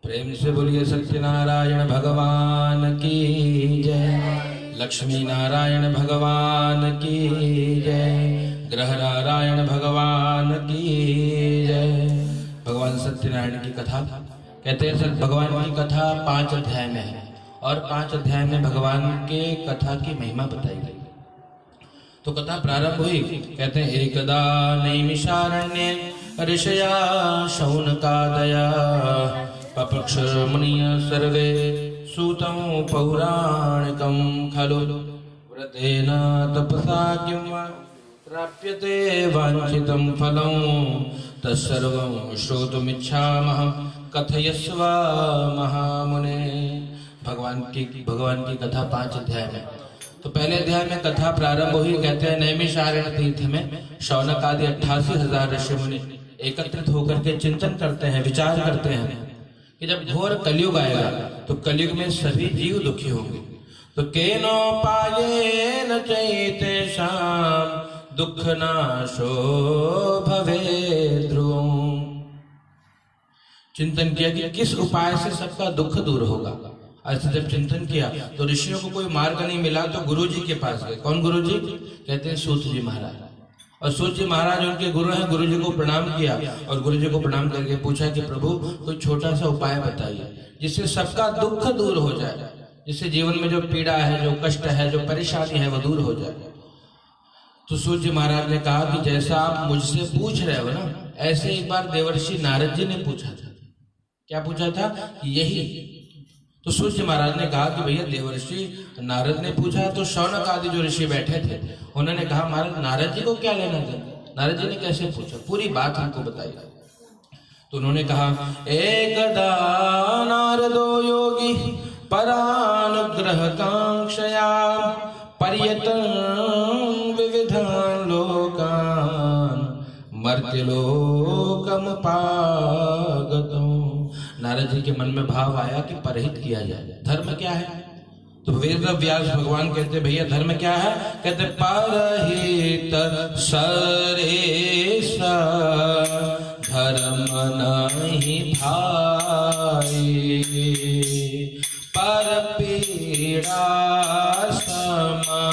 प्रेम से बोलिए सत्यनारायण भगवान की जय, लक्ष्मी नारायण भगवान की जय, ग्रह नारायण भगवान की जय। भगवान सत्यनारायण की कथा कहते हैं, सर भगवान की कथा 5 अध्याय में है और 5 अध्याय में भगवान के कथा की महिमा बताई गई। तो कथा प्रारंभ हुई, कहते हैं एकदा नैमिषारण्ये ऋषया शौनकादया पपक्ष मुनिय सर्वे सूतं पौराणिकं खलु व्रतेन तपसा किं वा प्राप्यते वाञ्छितं फलं तत्सर्वं श्रोतुमिच्छामः कथयस्व महामुने। भगवान की कथा 5 अध्याय में। तो पहले अध्याय में कथा प्रारंभ हुई, कहते हैं नैमिषारण्य तीर्थ में शौनक आदि 88,000 ऋषि मुनि एकत्रित होकर के चिंतन करते हैं, विचार करते हैं कि जब घोर कलयुग आएगा तो कलयुग में सभी जीव दुखी होंगे। तो केनोपायेन चैतेषां दुख नाशो भवेत् ध्रुवम्। चिंतन किया कि किस उपाय से सबका दुख दूर होगा। ऐसे जब चिंतन किया तो ऋषियों को कोई मार्ग नहीं मिला तो गुरु जी के पास गए। कौन गुरु जी? कहते हैं सूत जी महाराज। और सूत जी महाराज उनके गुरु हैं। गुरु जी को प्रणाम किया और गुरु जी को प्रणाम करके पूछा कि प्रभु कोई छोटा सा उपाय बताइए जिससे सबका दुख दूर हो जाए, जिससे जीवन में जो पीड़ा है, जो कष्ट है, जो परेशानी है वो दूर हो जाए। तो सूत जी महाराज ने कहा कि जैसा आप मुझसे पूछ रहे हो ना, ऐसे एक बार देवर्षि नारद जी ने पूछा था। क्या पूछा था? यही। तो सूत जी महाराज ने कहा कि भैया देवर्षि नारद ने पूछा तो शौनक आदि जो ऋषि बैठे थे उन्होंने कहा महाराज नारद जी को क्या लेना था, नारद जी ने कैसे पूछा, पूरी बात हमको बताइए। तो उन्होंने कहा एकदा नारदो योगी परानुग्रह कांक्षया पर्यटन विविधान लोकान मर्त्यलोकम पागतम्। नारद जी के मन में भाव आया कि परहित किया जाए। धर्म क्या है? तो वेद व्यास भगवान कहते भैया धर्म क्या है? कहते परहित सरेश धर्म नहीं भाई पर पीड़ा समा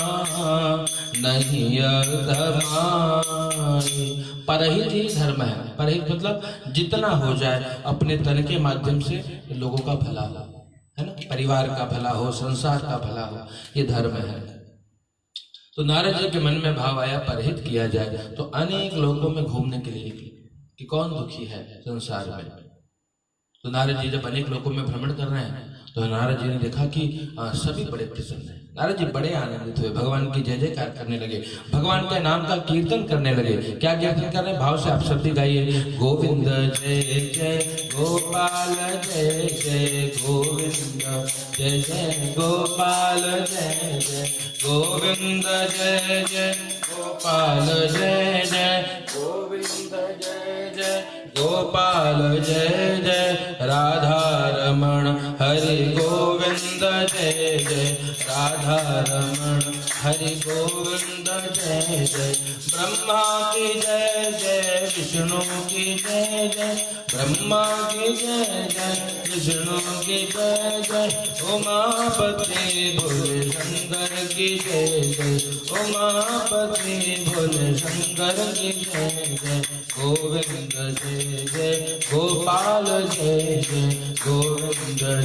नहीं अधमाई। परहित ही धर्म है। परहित मतलब जितना हो जाए अपने तन के माध्यम से लोगों का भला हो, है ना, परिवार का भला हो, संसार का भला हो, ये धर्म है। तो नारद जी के मन में भाव आया परहित किया जाए। तो अनेक लोगों में घूमने के लिए निकले कि कौन दुखी है संसार में। तो नारद जी जब अनेक लोगों में भ्रमण कर रहे हैं तो नारद जी ने देखा कि सभी बड़े प्रसन्न हैं। नारद जी बड़े आनंदित हुए, भगवान की जय जयकार करने लगे, भगवान के नाम का कीर्तन करने लगे। क्या कीर्तन कर रहे हैं? भाव से आप सब भी गाइए, गोविंद जय जय गोपाल जय जय गोविंद जय जय गोपाल जय जय गोविंद जय जय गोपाल जय जय गोविंद जय जय गोपाल जय जय राधा रमण हरि गोविंद जय जय राधा रमण हरि गोविंद जय जय। ब्रह्मा की जय जय विष्णु की जय जय ब्रह्मा की जय जय विष्णु की जय जय उमापति भोले शंकर की जय जय उमापति भोले शंकर की जय जय गोविंद जय जय गोपाल जय जय गोविंद जय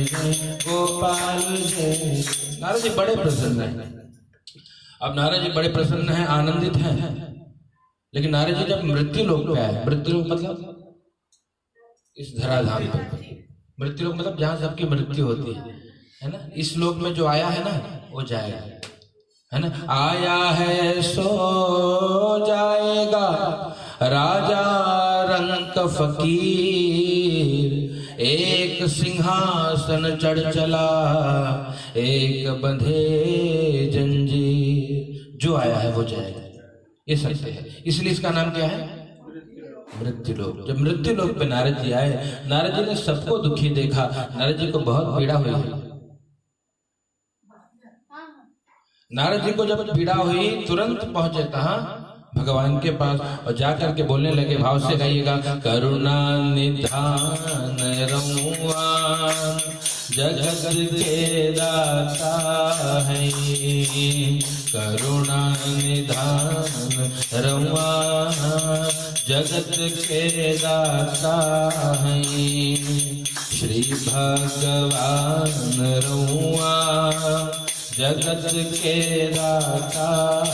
जय गोपाल जय। नारद जी बड़े प्रसन्न हैं। अब नारद जी बड़े प्रसन्न हैं, आनंदित हैं। लेकिन नारद जी जब मृत्यु लोक पे आए, मृत्यु लोक मतलब इस धराधाम पे, मृत्यु लोक मतलब जहां सबकी मृत्यु होती है ना, इस लोक में जो आया है ना वो जाएगा, है ना। आया है सो जाएगा राजा रंक फकीर, एक सिंहासन चढ़ चला एक बंधे जंजीर। जो आया है वो जाएगा, ये सत्य है। इसलिए इसका नाम क्या है? मृत्यु लोक। जब मृत्यु लोक पे नारद जी आए, नारद जी ने सबको दुखी देखा, नारद जी को बहुत पीड़ा हुई है। नारद जी को जब पीड़ा हुई तुरंत पहुंचे कहां? भगवान के पास और जाकर के बोलने लगे, भाव से गाइएगा, करुणा निधान रउआ जगत के दाता है, करुणा निधान रउआ जगत के दाता है, श्री भगवान रउआ जगत के दाता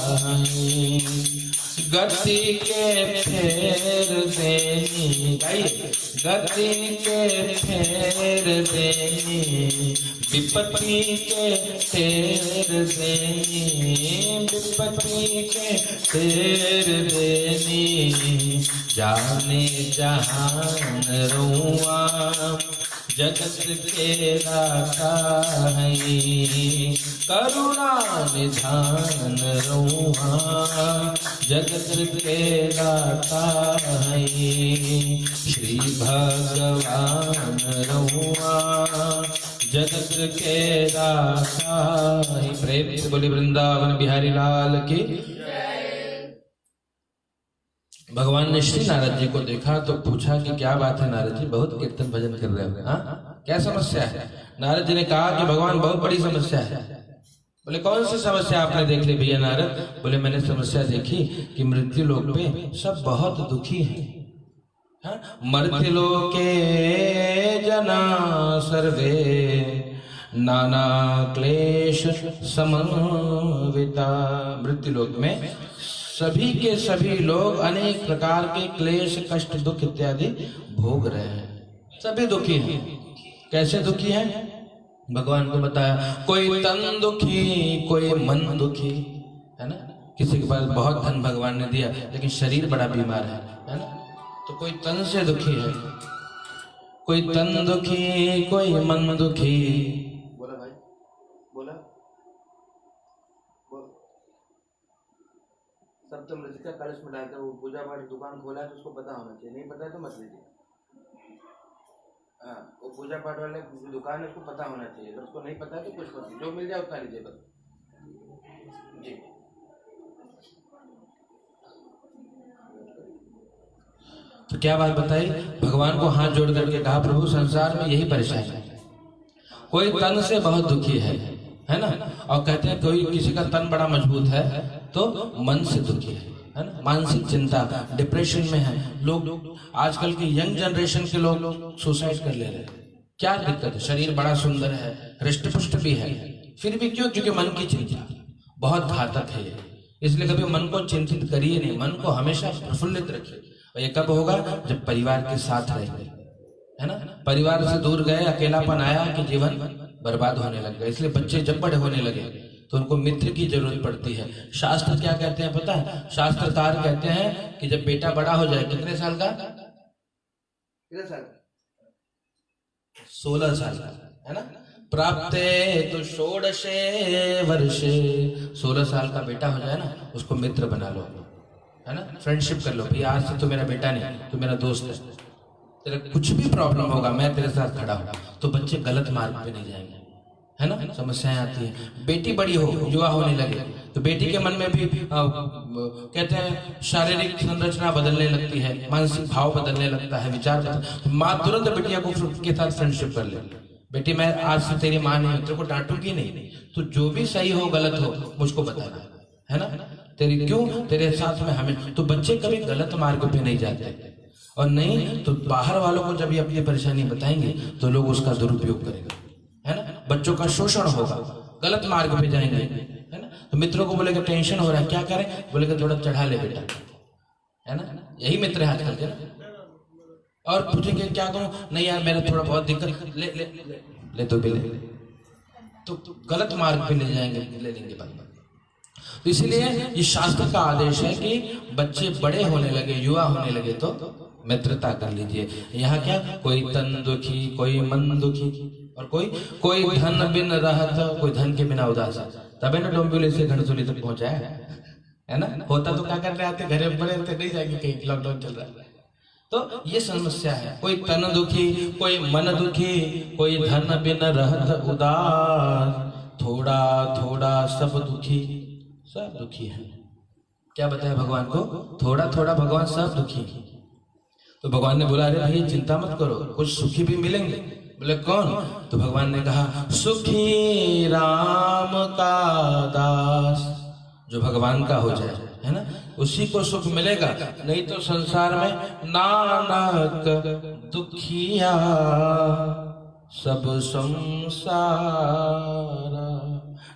है, गति के फेर देनी, गति के फेर देनी, विपत्ति के फेर देनी, विपत्ति के फेर देनी, जाने जहान रउआ जगत के दाता है, करुणा निधान रउआ जगत के दाता है, श्री भगवान रउआ जगत के दाता है। प्रेम से बोले वृंदावन बिहारी लाल की। भगवान ने श्री नारद जी को देखा तो पूछा कि क्या बात है नारद जी, बहुत कीर्तन भजन कर रहे हो, हाँ क्या समस्या है? नारद जी ने कहा कि भगवान बहुत बड़ी समस्या है। बोले कौन सी समस्या आपने देख ली भैया नारद? बोले मैंने समस्या देखी कि मृत्यु लोक पे सब बहुत दुखी हैं, हाँ? मृत्यु लोके जना सर्वे नाना क्लेश समन्विता। मृत्यु लोक में सभी के सभी लोग अनेक प्रकार के क्लेश कष्ट दुख इत्यादि भोग रहे हैं, सभी दुखी हैं। कैसे दुखी हैं? भगवान को बताया, कोई तन दुखी, कोई मन दुखी, है ना। किसी के पास बहुत धन भगवान ने दिया लेकिन शरीर बड़ा बीमार है ना, तो कोई तन से दुखी है, कोई तन दुखी, कोई मन दुखी। बोला भाई, बोला सप्तम ऋषि का कलश में डालकर वो पूजा पाठ दुकान खोला है तो उसको पता होना चाहिए, नहीं पता है तो मत लीजिए। हाँ, वो पूजा पाठ वाले दुकान है उसको पता होना चाहिए, अगर उसको नहीं पता है तो कुछ मत, जो मिल जाए उतना लीजिए बस जी। तो क्या बात बताई? भगवान को हाथ जोड़ करके कहा, प्रभु संसार में यही परेशानी है, कोई तन से बहुत दुखी है ना, और कहते हैं कोई किसी का तन बड़ा मजबूत है तो मन से दुखी है ना, मानसिक चिंता, डिप्रेशन में है लोग। आजकल के यंग जनरेशन के लोग सुसाइड कर ले रहे हैं। क्या दिक्कत है? शरीर बड़ा सुंदर है, हृष्ट पुष्ट भी है, फिर भी क्यों? क्योंकि मन की चिंता बहुत घातक है। इसलिए कभी मन को चिंतित करिए नहीं, मन को हमेशा प्रफुल्लित रखिए। और ये कब होगा? जब परिवार के साथ रहेंगे, है ना। परिवार से दूर गए, अकेलापन आया कि जीवन बर्बाद होने लग गया। इसलिए बच्चे जब बड़े होने लगे तो उनको मित्र की जरूरत पड़ती है। शास्त्र क्या कहते हैं पता है? शास्त्रकार कहते हैं कि जब बेटा बड़ा हो जाए, कितने साल का? कितने साल? 16 साल का, है ना। प्राप्ते तो षोडशे वर्षे, 16 साल का बेटा हो जाए ना, उसको मित्र बना लो, है ना, फ्रेंडशिप कर लो। भैया आज से तो मेरा बेटा नहीं, तो मेरा दोस्त है, तेरा कुछ भी प्रॉब्लम होगा मैं तेरे साथ खड़ा हूँ। तो बच्चे गलत मार्ग पे नहीं जाएंगे, है ना। समस्याएं आती हैं। बेटी बड़ी हो, युवा होने लगे तो बेटी के मन में भी कहते हैं शारीरिक संरचना बदलने लगती है, मानसिक भाव बदलने लगता है, विचार तो माँ तुरंत बेटिया को के साथ फ्रेंडशिप कर ले। बेटी मैं आज से तेरी माँ नहीं, तेरे को डांटूंगी नहीं, तो जो भी सही हो गलत हो मुझको बताना, है ना। तेरी क्यों तेरे साथ में हमें। तो बच्चे कभी गलत मार्ग पे नहीं जाते, और नहीं तो बाहर वालों को जब ये अपनी परेशानी बताएंगे तो लोग उसका दुरुपयोग करेंगे, है ना। बच्चों का शोषण होगा, गलत मार्ग पे जाएंगे, है ना। तो मित्रों को बोलेगा टेंशन हो रहा है, क्या करें? बोलेगा थोड़ा चढ़ा ले बेटा, है ना। यही मित्र है आजकल के ना। और पूछेंगे क्या करूं? नहीं यार मेरा थोड़ा बहुत दिक्कत, ले ले ले, ले तो भी ले, तो गलत मार्ग पे ले जाएंगे, ले लेंगे बात। तो इसीलिए ये शास्त्र का आदेश है कि बच्चे बड़े होने लगे, युवा होने लगे तो मित्रता कर लीजिए। यहाँ क्या? कोई तन दुखी, कोई मन दुखी, और कोई धन बिन रहत, कोई धन के बिना उदास। तबे ना डोंबिवली से घनसोली तक पहुंचा है ना। होता तो क्या कर रहे आते, घरे बड़े थे, नहीं जाएंगे कहीं, लॉकडाउन चल रहा है। तो ये समस्या है, कोई तन दुखी, कोई मन दुखी, कोई धन बिन रहत उदास, थोड़ा थोड़ा सब दुखी, सब दुखी है। क्या बताया भगवान को? थोड़ा थोड़ा भगवान सब दुखी। तो भगवान ने बोला अरे भाई चिंता मत करो, कुछ सुखी भी मिलेंगे। बोले कौन? तो भगवान ने कहा सुखी राम का दास, जो भगवान का हो जाए, है ना, उसी को सुख मिलेगा। नहीं तो संसार में नानक दुखिया सब संसार।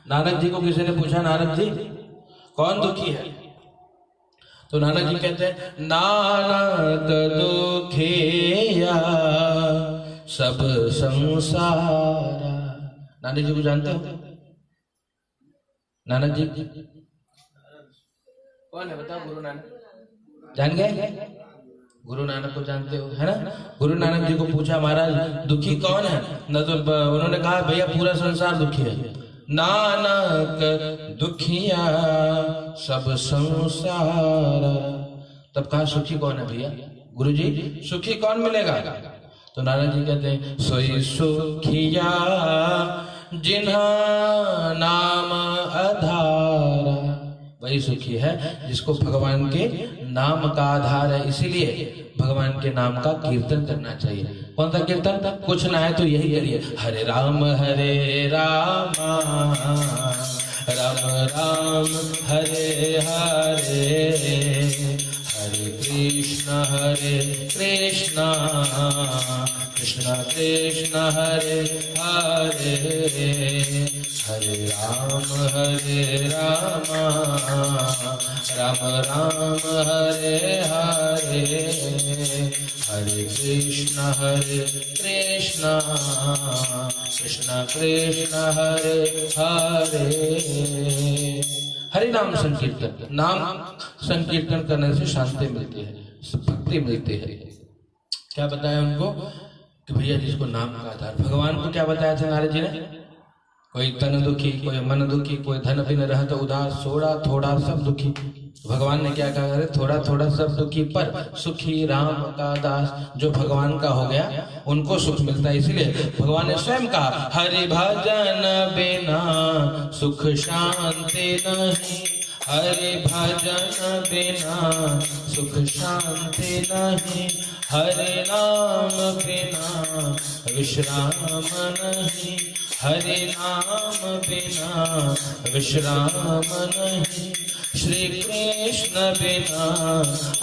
नानक जी को किसी ने पूछा, नानक जी कौन दुखी है? तो नानक जी कहते हैं नानक दुखिया सब संसार। नानक जी को जानते हो? नानक जी कौन है बताओ? गुरु नानक जान गए? गुरु नानक को जानते हो, है ना? गुरु नानक जी को पूछा महाराज दुखी कौन है? न तो उन्होंने कहा भैया पूरा संसार दुखी है। नानक दुखिया सब संसार। तब कहा सुखी कौन है भैया? गुरु जी सुखी कौन मिलेगा? तो नानक जी कहते हैं सोई सुखिया जिन्हा नाम आधार। वही सुखी है जिसको भगवान के नाम का आधार है। इसीलिए भगवान के नाम का कीर्तन करना चाहिए। कौन सा कीर्तन? कुछ ना है तो यही करिए, हरे राम राम राम हरे हरे, हरे कृष्ण कृष्ण कृष्ण हरे हरे, हरे राम राम राम हरे हरे, हरे कृष्ण कृष्ण कृष्ण कृष्ण हरे हरे। हरि नाम संकीर्तन, नाम संकीर्तन करने से शांति मिलती है, भक्ति मिलती है। क्या बताया उनको कि भैया जिसको नाम का आधार। भगवान को क्या बताया था नारद जी ने? कोई तन दुखी, कोई मन दुखी, कोई धन बिन रहत उदास, थोड़ा थोड़ा सब दुखी। भगवान ने क्या कहा? अरे थोड़ा थोड़ा सब दुखी पर सुखी राम का दास। जो भगवान का हो गया उनको सुख मिलता है। इसलिए भगवान ने स्वयं कहा हरि भजन बिना सुख शांति नहीं, हरि भजन बिना सुख शांति नहीं, हरि नाम बिना विश्राम नहीं, हरि नाम बिना विश्राम नहीं, श्री कृष्ण बिना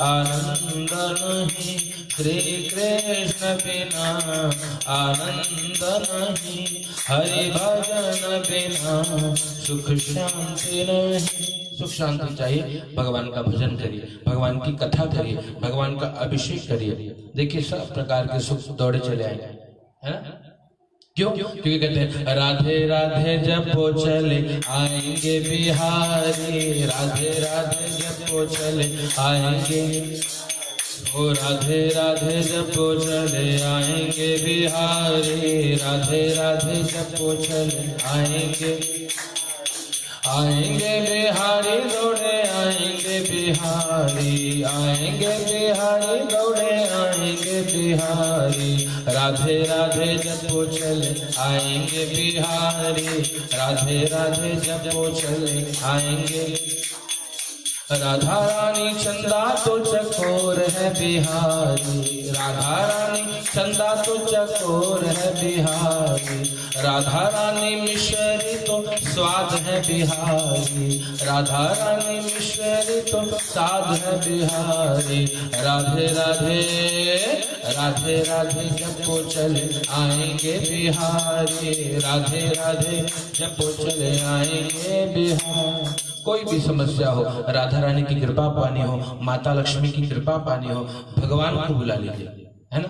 आनंद नहीं, श्री कृष्ण बिना आनंद नहीं, हरि भजन बिना सुख शांति नहीं। सुख शांति चाहिए, भगवान का भजन करिए, भगवान की कथा करिए, भगवान का अभिषेक करिए। देखिए सब प्रकार के सुख दौड़े चले आएंगे, है ना? क्यों? क्योंकि कहते हैं राधे राधे जपो चले आएंगे बिहारी, राधे राधे जपो चले आएंगे, ओ राधे राधे जपो चले आएंगे बिहारी, राधे राधे जपो चले आएंगे, आएंगे बिहारी दौड़े आएंगे बिहारी, आएंगे बिहारी दौड़े आएंगे बिहारी, राधे राधे जपो चले आएंगे बिहारी, राधे राधे जपो चले आएंगे। राधा रानी चंदा तो चकोर है बिहारी, राधा रानी चंदा तो चकोर है बिहारी, राधा रानी मिश्री तो स्वाद है बिहारी, राधा रानी मिश्री तो स्वाद है बिहारी, राधे राधे राधे राधे जपो चले आएंगे बिहारी, राधे राधे जपो चले आएंगे बिहार। कोई भी समस्या हो, राधा रानी की कृपा पानी हो, माता लक्ष्मी की कृपा पानी हो, भगवान को बुला लीजिए, है ना?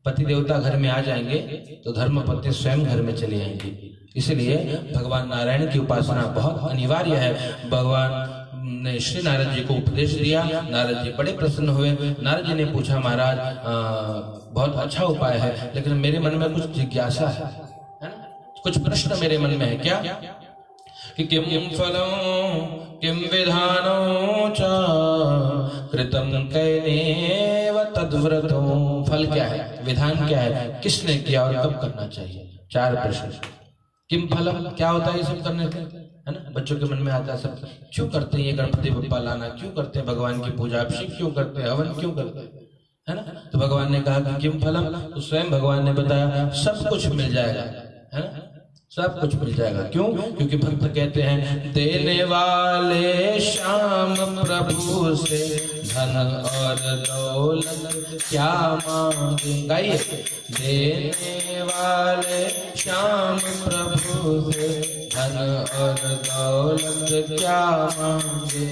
पति देवता घर में आ जाएंगे तो धर्म पत्नी स्वयं घर में चली आएंगी। इसलिए भगवान नारायण की उपासना बहुत अनिवार्य है। भगवान ने श्री नारद जी को उपदेश दिया, नारद जी बड़े प्रसन्न हुए। नारद जी ने पूछा महाराज बहुत अच्छा उपाय है, लेकिन मेरे मन में कुछ जिज्ञासा है ना? कुछ प्रश्न मेरे मन में है। क्या? कि किम फलं किम विधानो च कृतं कैनेव तद्व्रतो। फल क्या है, विधान क्या है, किसने किया और कब करना चाहिए? चार प्रश्न। किम फलम, क्या होता है ये सब करने से? है ना। बच्चों के मन में आता है सब, क्यों करते हैं ये गणपति बप्पा लाना, क्यों करते हैं भगवान की पूजा, अभिषेक क्यों करते हैं, हवन क्यों करते हैं, है ना। तो भगवान ने कहा कि किम फलम, तो स्वयं भगवान ने बताया सब कुछ मिल जाएगा, है ना, सब कुछ मिल जाएगा। क्यों? क्योंकि भक्त कहते हैं देने वाले श्याम प्रभु से धन और दौलत क्या मांगे। गाइए, देने वाले श्याम प्रभु से धन और दौलत क्या मांगे।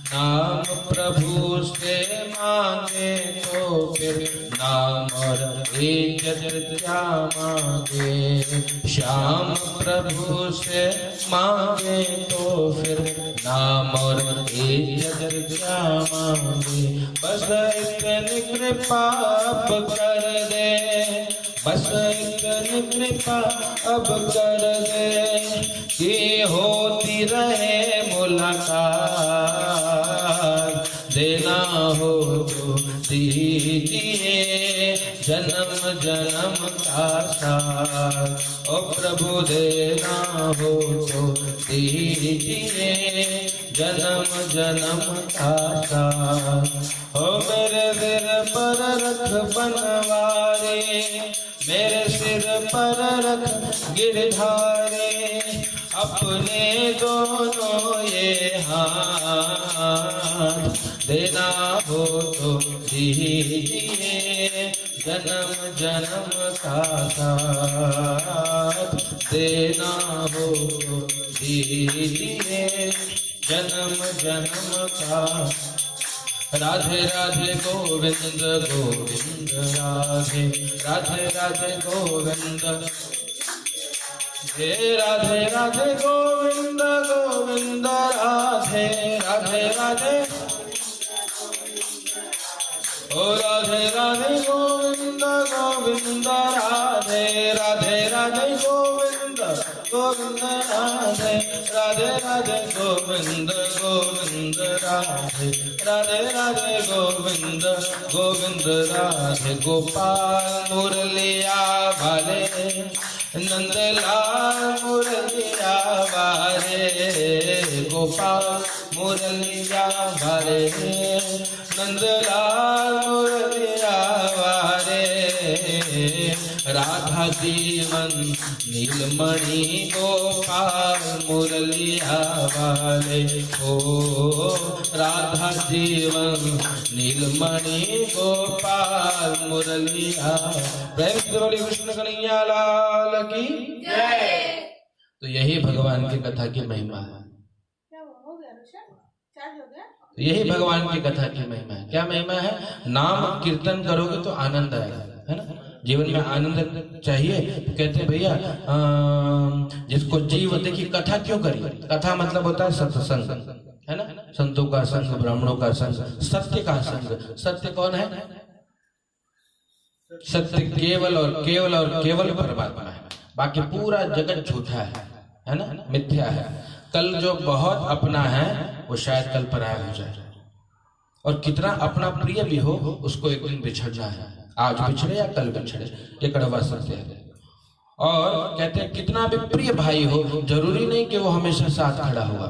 नाम प्रभु से मांगे तो फिर नाम और इज्जत क्या मांगे। श्याम प्रभु से मांगे तो फिर नाम और इज्जत क्या मांगे। बस इतनी कृपा अब कर दे, बस इतनी कृपा अब कर दे कि होती रहे मुलाकात। देना हो तो दीजिए जन्म जन्म का साथ। ओ प्रभु देना हो तो दीजिए जन्म जन्म का साथ। ओ मेरे सिर पर रख बनवारे, मेरे सिर पर रख गिरधारे, अपने दोनों ये हाथ। देना हो तो दीजिए जन्म जन्म का साथ। देना हो तो दीजिए जन्म जन्म का। राधे राधे गोविंद गोविंद राधे, राधे राधे गोविंद, हे राधे राधे गोविंद गोविंद राधे, राधे राधे, ओ राधे राधे गोविंद गोविंद राधे, राधे राधे गोविंद गोविंद राधे, राधे राधे गोविंद गोविंद राधे, राधे राधे गोविंद गोविंद राधे। गोपाल मुरलिया वाले, नंदलाल मुरलिया वाले, गोपाल मुरलिया वाले, नंदलाल मुरलिया वाले। राधा जीवन नीलमणि गोपाल मुरलिया वाले, ओ राधा जीवन नीलमणि गोपाल मुरलिया। प्रेम से बोलिए कृष्ण कन्हैया लाल की जय। तो यही भगवान की कथा की महिमा है। तो यही भगवान की कथा की महिमा है। क्या महिमा है? नाम कीर्तन करोगे तो आनंद आएगा, है ना। जीवन में आनंद चाहिए तो कहते हैं भैया जिसको जीव, देखिए कथा क्यों करी, कथा मतलब होता है सत्संग, है ना। संतों का संग, ब्राह्मणों का संग, सत्य का संग। सत्य कौन है? सत्य केवल और केवल और केवल परमात्मा है, बाकी पूरा जगत झूठा है ना, मिथ्या है। कल जो बहुत अपना है वो शायद कल पराया हो जाए, और कितना अपना प्रिय भी हो उसको एक दिन बिछड़ना है। आज बिछड़े या कल बिछड़े, ये कड़वा सत्य है। और कहते हैं कितना भी प्रिय भाई हो, जरूरी नहीं कि वो हमेशा साथ खड़ा हुआ,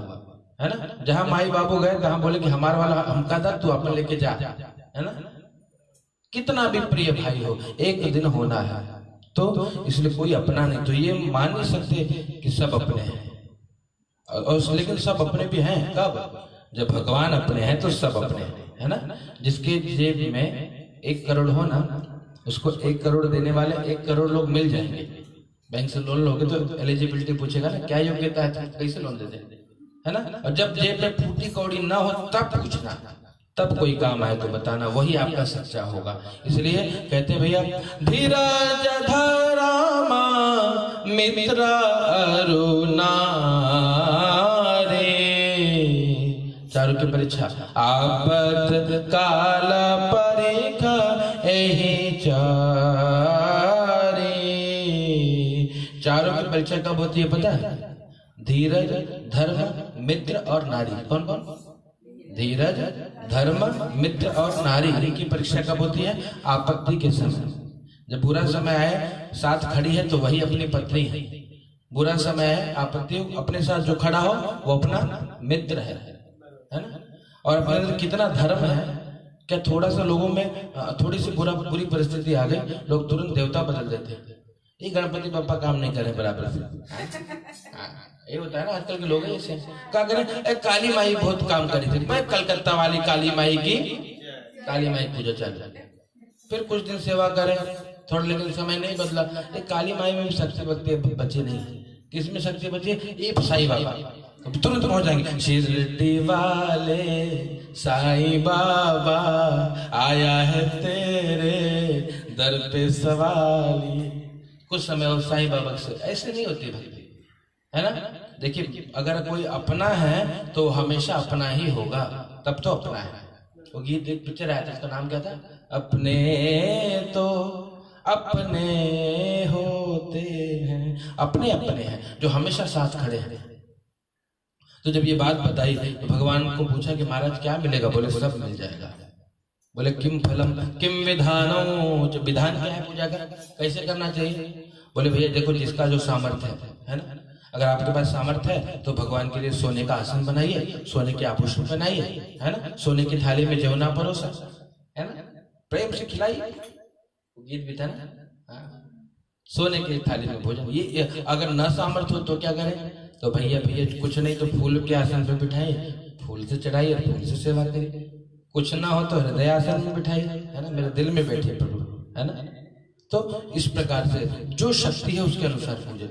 है ना। जहां माई बाबू गए तहां बोले कि हमारा वाला हमका दा, तू अपने लेके जा, है ना। कितना भी प्रिय भाई हो, एक दिन होना है, तो इसलिए कोई अपना नहीं। तो ये मान नहीं सकते कि सब अपने हैं, और लेकिन सब अपने भी हैं कब? जब भगवान अपने हैं तो सब अपने हैं, है ना। जिसके जेब में 1 करोड़ हो ना, उसको 1 करोड़ देने वाले 1 करोड़ लोग मिल जाएंगे। बैंक से लोन लोगे तो एलिजिबिलिटी पूछेगा ना, क्या योग्यता है, कैसे लोन देते, है ना। और जब जेब में फूटी कौड़ी ना हो तब पूछना, तब कोई काम आए तो बताना, वही आपका सच्चा होगा। इसलिए कहते भैया धीरज धरामा मित्र अरुणा रे। चारों की परीक्षा आपत काल परीक्षा एही चारे। चारों की परीक्षा कब होती है पता है? धीरज, धर्म, मित्र और नारी। कौन कौन? धीरज, धर्म, मित्र और नारी की परीक्षा कब होती है? आपत्ति के समय। जब बुरा समय आए, साथ खड़ी है तो वही अपनी पत्नी है, बुरा समय है, आपत्ति हो, अपने साथ जो खड़ा हो वो अपना मित्र है ना। और अपने अंदर कितना धर्म है, क्या थोड़ा सा लोगों में थोड़ी सी बुरी परिस्थिति आ गई, लोग तुरंत देवता बदल देते हैं। ये गणपति बप्पा काम नहीं करे बराबर से। ये होता है ना आजकल के लोग ऐसे। क्या करें, काली माई बहुत काम करी थी, मैं कलकत्ता वाली काली माई की पूजा चल रही है। फिर कुछ दिन सेवा करें थोड़ा, लेकिन समय नहीं बदला। एक काली माई में भी शक्ति भक्ति बची नहीं। किसमें शक्ति बची? ये साईं बाबा, तुरंत पहुंच जाएंगे। शिरडी वाले साईं बाबा आया है तेरे दर पे सवाली। कुछ समय और साईं बाबा से ऐसे नहीं होती भक्ति, है ना। देखिए अगर कोई अपना है तो हमेशा अपना ही होगा, तब तो अपना है। वो गीत एक पिक्चर आया था, उसका नाम क्या था? अपने तो अपने होते हैं, अपने अपने हैं जो हमेशा साथ खड़े हैं। तो जब ये बात बताई तो भगवान को पूछा कि महाराज क्या मिलेगा? बोले सब मिल जाएगा। बोले किम फलम किम विधानो, जो विधान क्या है पूजा का, कैसे करना चाहिए? बोले भैया देखो, जिसका जो सामर्थ्य है ना, अगर आपके पास सामर्थ्य है तो भगवान के लिए सोने का आसन बनाइए, सोने के आभूषण बनाइए, है ना, सोने की थाली में जवना परोसा, है ना, प्रेम से खिलाइए। गीत भी था ना, सोने की थाली में भोजन। ये अगर न सामर्थ्य हो तो क्या करें? तो भैया कुछ नहीं तो फूल के आसन पे बिठाइए, फूल से चढ़ाइए, फूल से सेवा करिए। कुछ ना हो तो हृदय आसन में बिठाइए, है ना, मेरे दिल में बैठिए प्रभु, है ना। तो इस प्रकार से जो शक्ति है उसके अनुसार पूजन।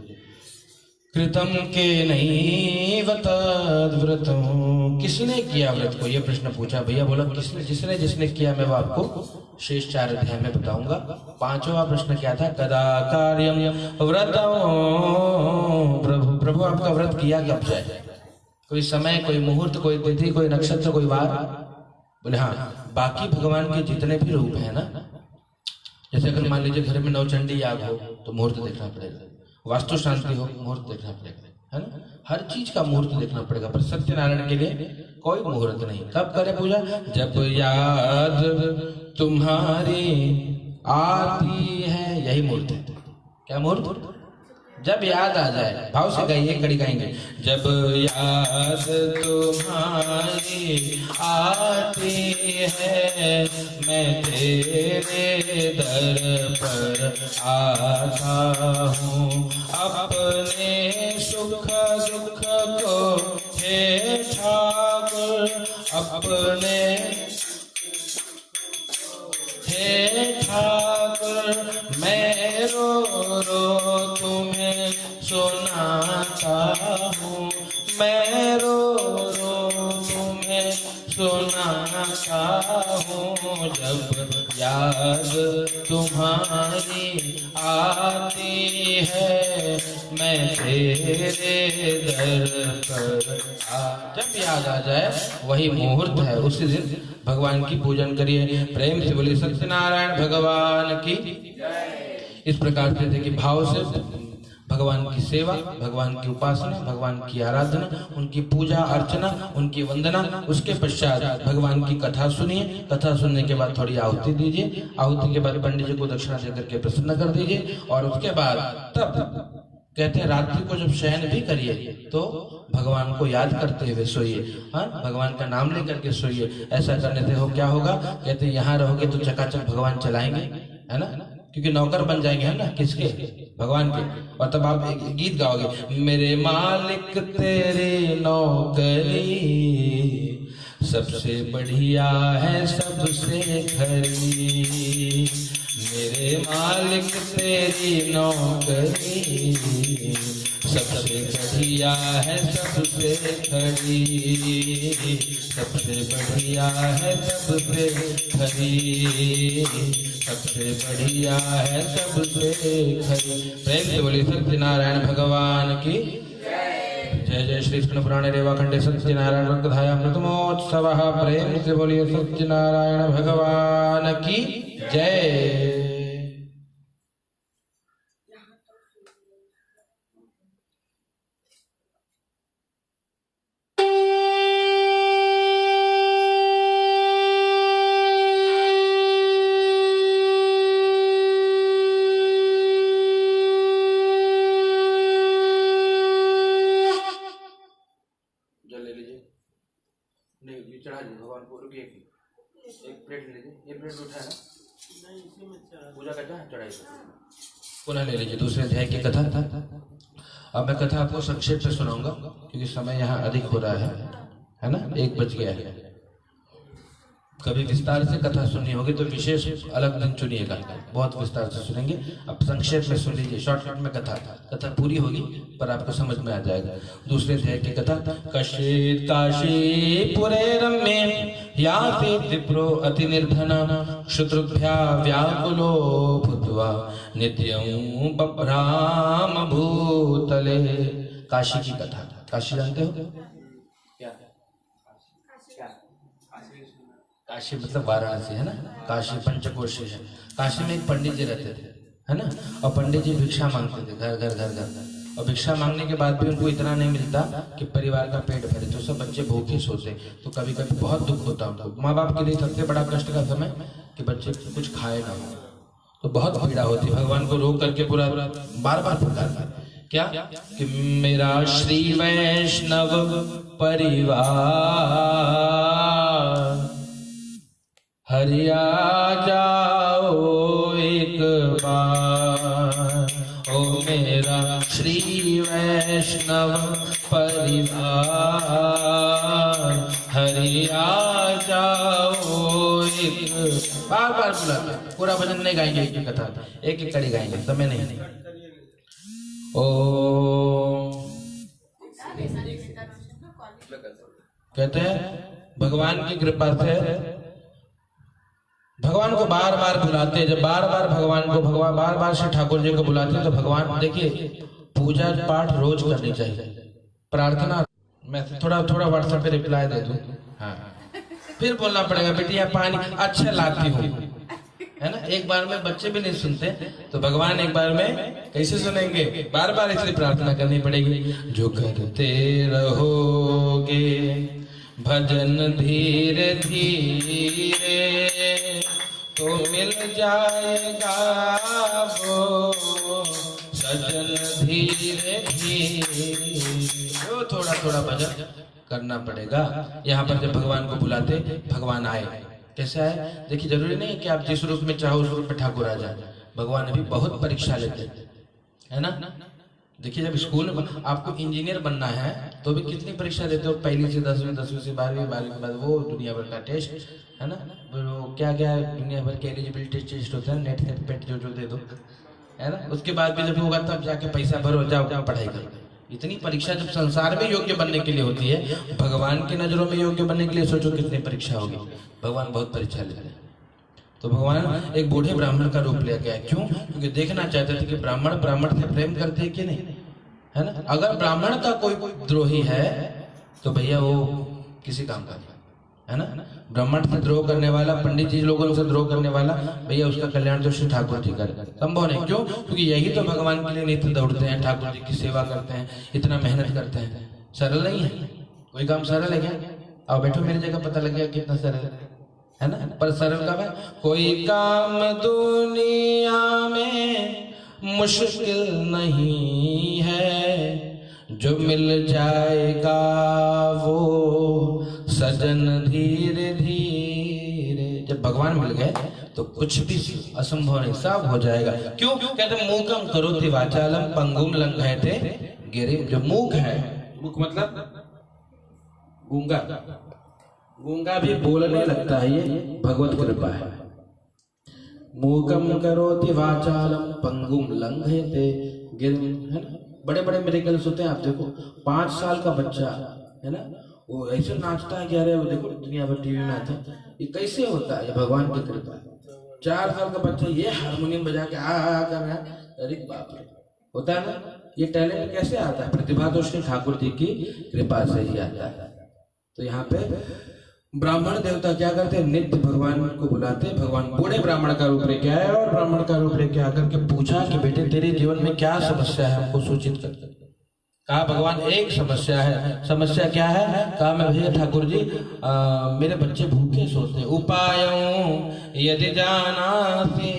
कृतम के नहीं व्रतम, किसने किया व्रत को? ये प्रश्न पूछा भैया। बोला किसने? जिसने किया मैं वो आपको शेष 4 अध्याय में बताऊंगा। 5वां प्रश्न क्या था? कदा कार्यम व्रतम, प्रभु आपका व्रत किया कब जाए? कोई समय, कोई मुहूर्त, कोई तिथि, कोई नक्षत्र, कोई वार? बोले हाँ, बाकी भगवान के जितने भी रूप है ना, जैसे अगर मान लीजिए घर में नवचंडी याग हो तो मुहूर्त देखना पड़ेगा, वास्तु शांति हो मुहूर्त देखना पड़ेगा, है ना, हर चीज का मुहूर्त देखना पड़ेगा। पर सत्यनारायण के लिए कोई मुहूर्त नहीं। कब करे पूजा? जब याद तुम्हारी आती है, यही मुहूर्त है। क्या मुहूर्त? जब याद आ जाए। भाव से गाइए, कड़ी गाएंगे। जब याद तुम्हारी आती है, मैं तेरे दर पर आता हूँ, अपने सुख दुख को हे ठाकुर, अपने हे ठाकुर, मैं रो रो तुम्हें सुनाता हूँ, मैं रो रो तुम्हें सुनाता हूँ। जब याद तुम्हारी आती है, मैं तेरे दर पर जब याद आ जाए वही मुहूर्त है, उसी दिन भगवान की पूजन करिए। प्रेम से बोलिए सत्यनारायण भगवान की। इस प्रकार से देखिए, भाव से भगवान की सेवा, भगवान की उपासना, भगवान की आराधना, उनकी पूजा अर्चना, उनकी वंदना। उसके पश्चात भगवान की कथा सुनिए। कथा सुनने के बाद थोड़ी आहुति दीजिए। आहुति के बाद पंडित जी को दक्षिणा देकर के प्रसन्न कर दीजिए। और उसके बाद तब कहते हैं रात्रि को जब शयन भी करिए तो भगवान को याद करते हुए सोइए। हाँ, भगवान का नाम लेकर के सोइए। ऐसा करने से हो क्या होगा? कहते हैं यहाँ रहोगे तो चकाचक भगवान चलाएंगे, है ना, क्योंकि नौकर बन जाएंगे, है ना, किसके? भगवान के। और तब आप एक गीत गाओगे, मेरे मालिक तेरी नौकरी सबसे बढ़िया है सबसे खरी, मेरे मालिक तेरी नौकरी सबसे बढ़िया है सबसे खरी, सबसे बढ़िया है सबसे खरी, सबसे बढ़िया है सबसे खरी। प्रेम से बोलिए सत्यनारायण भगवान की जय। जय श्री कृष्ण पुराण रेवाखंडे सत्यनारायण व्रतधाया प्रथमोत्सव। प्रेम से बोलिए सत्यनारायण भगवान की जय। भगवान को रुकिए एक प्लेट ले लीजिए, ये प्लेट उठा है ना पूजा का चढ़ाई पुनः ले लीजिए। दूसरे अध्याय की कथा था। अब मैं कथा आपको संक्षेप में सुनाऊंगा क्योंकि समय यहाँ अधिक हो रहा है ना, 1 बज गया है। कभी विस्तार से कथा सुननी होगी तो विशेष अलग दिन चुनिएगा, बहुत विस्तार से सुनेंगे। अब संक्षेप में सुन लीजिए, शॉर्टकट में कथा पूरी होगी पर आपको समझ में आ जाएगा। दूसरे अध्याय की कथा। कश्चित् काशीपुरे रम्ये यासीत् विप्रो अति निर्धन शत्रुभ्या व्याकुलो भूत्वा नित्यं बभ्राम भूतले। काशी की कथा। काशी जानते हो क्या? काशी मतलब वाराणसी है ना, काशी पंचकोशी है। काशी में एक पंडित जी रहते थे है ना, और पंडित जी भिक्षा मांगते थे घर घर। और भिक्षा मांगने के बाद भी उनको इतना नहीं मिलता कि परिवार का पेट भरे, तो सब बच्चे भूखे सोते। तो कभी कभी बहुत दुख होता उनको। माँ बाप के लिए सबसे बड़ा कष्ट का समय कि बच्चे कुछ खाए ना हो, तो बहुत पीड़ा होती। भगवान को रोक करके पूरा बार बार पुकारता क्या कि मेरा श्री वैष्णव परिवार हरिया जाओ एक बार, ओ मेरा श्री वैष्णव परिवार हरिया जाओ एक बार। बुला पूरा भजन नहीं गाएंगे, एक कथा एक कड़ी गाएंगे, समय नहीं। ओ कहते हैं भगवान की कृपा से भगवान को बार बार बुलाते। जब बार बार भगवान बार बार से ठाकुर जी को बुलाते तो भगवान, देखिए पूजा पाठ रोज करनी चाहिए, प्रार्थना। मैं थोड़ा व्हाट्सएप पे रिप्लाई दे दूं, हाँ फिर बोलना पड़ेगा बेटिया पानी अच्छा लाती हूँ है ना। एक बार में बच्चे भी नहीं सुनते तो भगवान एक बार में कैसे सुनेंगे? बार बार इसलिए प्रार्थना करनी पड़ेगी। जो करते रहोगे भजन धीरे धीरे तो मिल जाएगा वो सजन धीरे धीरे। तो थोड़ा भजन करना पड़ेगा। यहाँ पर जब भगवान को बुलाते भगवान आए। कैसे आए? देखिए जरूरी नहीं कि आप जिस रूप में चाहो उस रूप में ठाकुर आ जाए। भगवान अभी बहुत परीक्षा लेते है ना। देखिए जब स्कूल में आपको इंजीनियर बनना है तो भी कितनी परीक्षा देते हो, पहली से 10वीं, 10वीं से 12वीं, 12वीं के बाद वो दुनिया भर का टेस्ट है ना। वो क्या दुनिया भर के एलिजिबिलिटी टेस्ट होता है, नेट पेट जो दे दो है ना। उसके बाद भी जब होगा तब जाके पैसा भरो, जाओ पढ़ाई करो। इतनी परीक्षा जब संसार में योग्य बनने के लिए होती है, भगवान की नजरों में योग्य बनने के लिए सोचो कितनी परीक्षा होगी। भगवान बहुत परीक्षा लेते हैं। तो भगवान एक बूढ़े ब्राह्मण का रूप ले गया। क्यों? क्योंकि देखना चाहते थे कि ब्राह्मण से प्रेम करते हैं कि नहीं, है ना। अगर ब्राह्मण का कोई द्रोही है तो भैया वो किसी काम का नहीं, है ना। ब्राह्मण से द्रोह करने वाला, पंडित जी लोगों से द्रोह करने वाला, भैया उसका कल्याण तो श्री ठाकुर जी कर संभव नहीं। क्यों? क्योंकि यही तो भगवान के लिए नित्य दौड़ते हैं, ठाकुर जी की सेवा करते हैं, इतना मेहनत करते हैं। सरल नहीं है कोई काम। सरल है क्या? आओ बैठो मेरी जगह, पता लग गया कितना सरल है ना। पर सरल काम है कोई काम दुनिया में मुश्किल नहीं है, जो मिल जाएगा वो सजन धीरे धीरे। जब भगवान मिल गए तो कुछ भी असंभव नहीं, सब हो जाएगा। क्यों? कहते मूकम करोति वाचालम पंगुम लंघयते गिरिम। जो मूक है, मूक मतलब गूंगा भी बोलने लगता है, ये भगवत कृपा है। मूकम करोति वाचालम पंगुम लंघयते गिरिम, है ना। बड़े बड़े मिरेकल्स होते हैं। आप देखो 5 साल का बच्चा है ना, वो ऐसे नाचता है कि अरे वो देखो दुनिया भर टीवी में आता है। ये कैसे होता है? ये भगवान की कृपा है। 4 साल का बच्चा ये हारमोनियम बजा के आ कर रहा है, अरे बाप रे, होता है ना। ये टैलेंट कैसे आता है? प्रतिभा तो श्री ठाकुर जी की कृपा से ही आता है। तो यहाँ पे ब्राह्मण देवता क्या करते हैं? नित्य भगवान को बुलाते। भगवान बूढ़े ब्राह्मण का रूप लेके आए और ब्राह्मण का रूप लेके आकर के पूछा कि बेटे तेरे जीवन में क्या समस्या है, हमको सूचित कर। कहा भगवान एक समस्या है। समस्या क्या है? कहा मैं भैया ठाकुर जी मेरे बच्चे भूखे सोते। उपायों यदि जानासि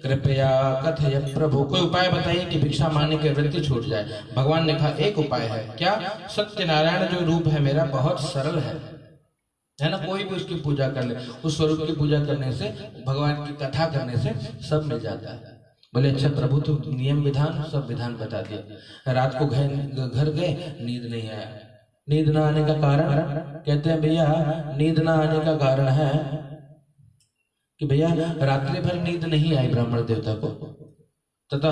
कृपया कथय प्रभु। कोई उपाय बताइए कि भिक्षा मांगने की वृत्ति छूट जाए। भगवान ने कहा एक उपाय है। क्या? सत्यनारायण जो रूप है मेरा बहुत सरल है, है ना। कोई भी उसकी पूजा कर ले, उस स्वरूप की पूजा करने से, भगवान की कथा करने से सब मिल जाता है। बोले अच्छा प्रभु तो नियम विधान सब विधान बता दिया। रात को घर गए, नींद नहीं आया। नींद ना आने का कारण कहते हैं भैया, नींद ना आने का कारण है कि भैया रात्रि भर नींद नहीं आई ब्राह्मण देवता को, तथा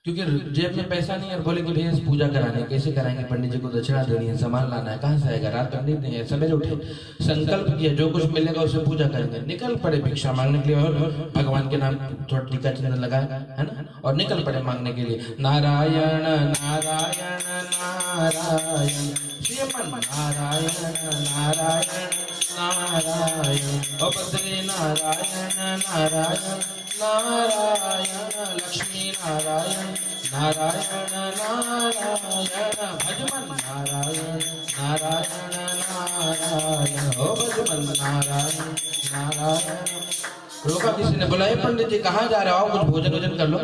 क्योंकि जेब में पैसा नहीं है और बोले कि भैया पूजा कराने कैसे कराएंगे, पंडित जी को दक्षिणा देनी है, सामान लाना है, कहाँ से आएगा, रात भर नींद नहीं है। सवेरे उठे, संकल्प किया जो कुछ मिलेगा उसे पूजा करेंगे, निकल पड़े भिक्षा मांगने के लिए, और भगवान के नाम थोड़ा टीका चिन्ह लगाया है ना, और निकल पड़े मांगने के लिए। नारायण नारायण नारायण श्रीमन नारायण नारायण नारायण, ओ बद्री नारायण नारायण नारायण, लक्ष्मी नारायण नारायण नारायण, भजमन नारायण नारायण नारायण, ओ भजमन नारायण नारायण। रोका किसी ने, बोला पंडित जी कहाँ जा रहे हो, आओ कुछ भोजन वोजन कर लो।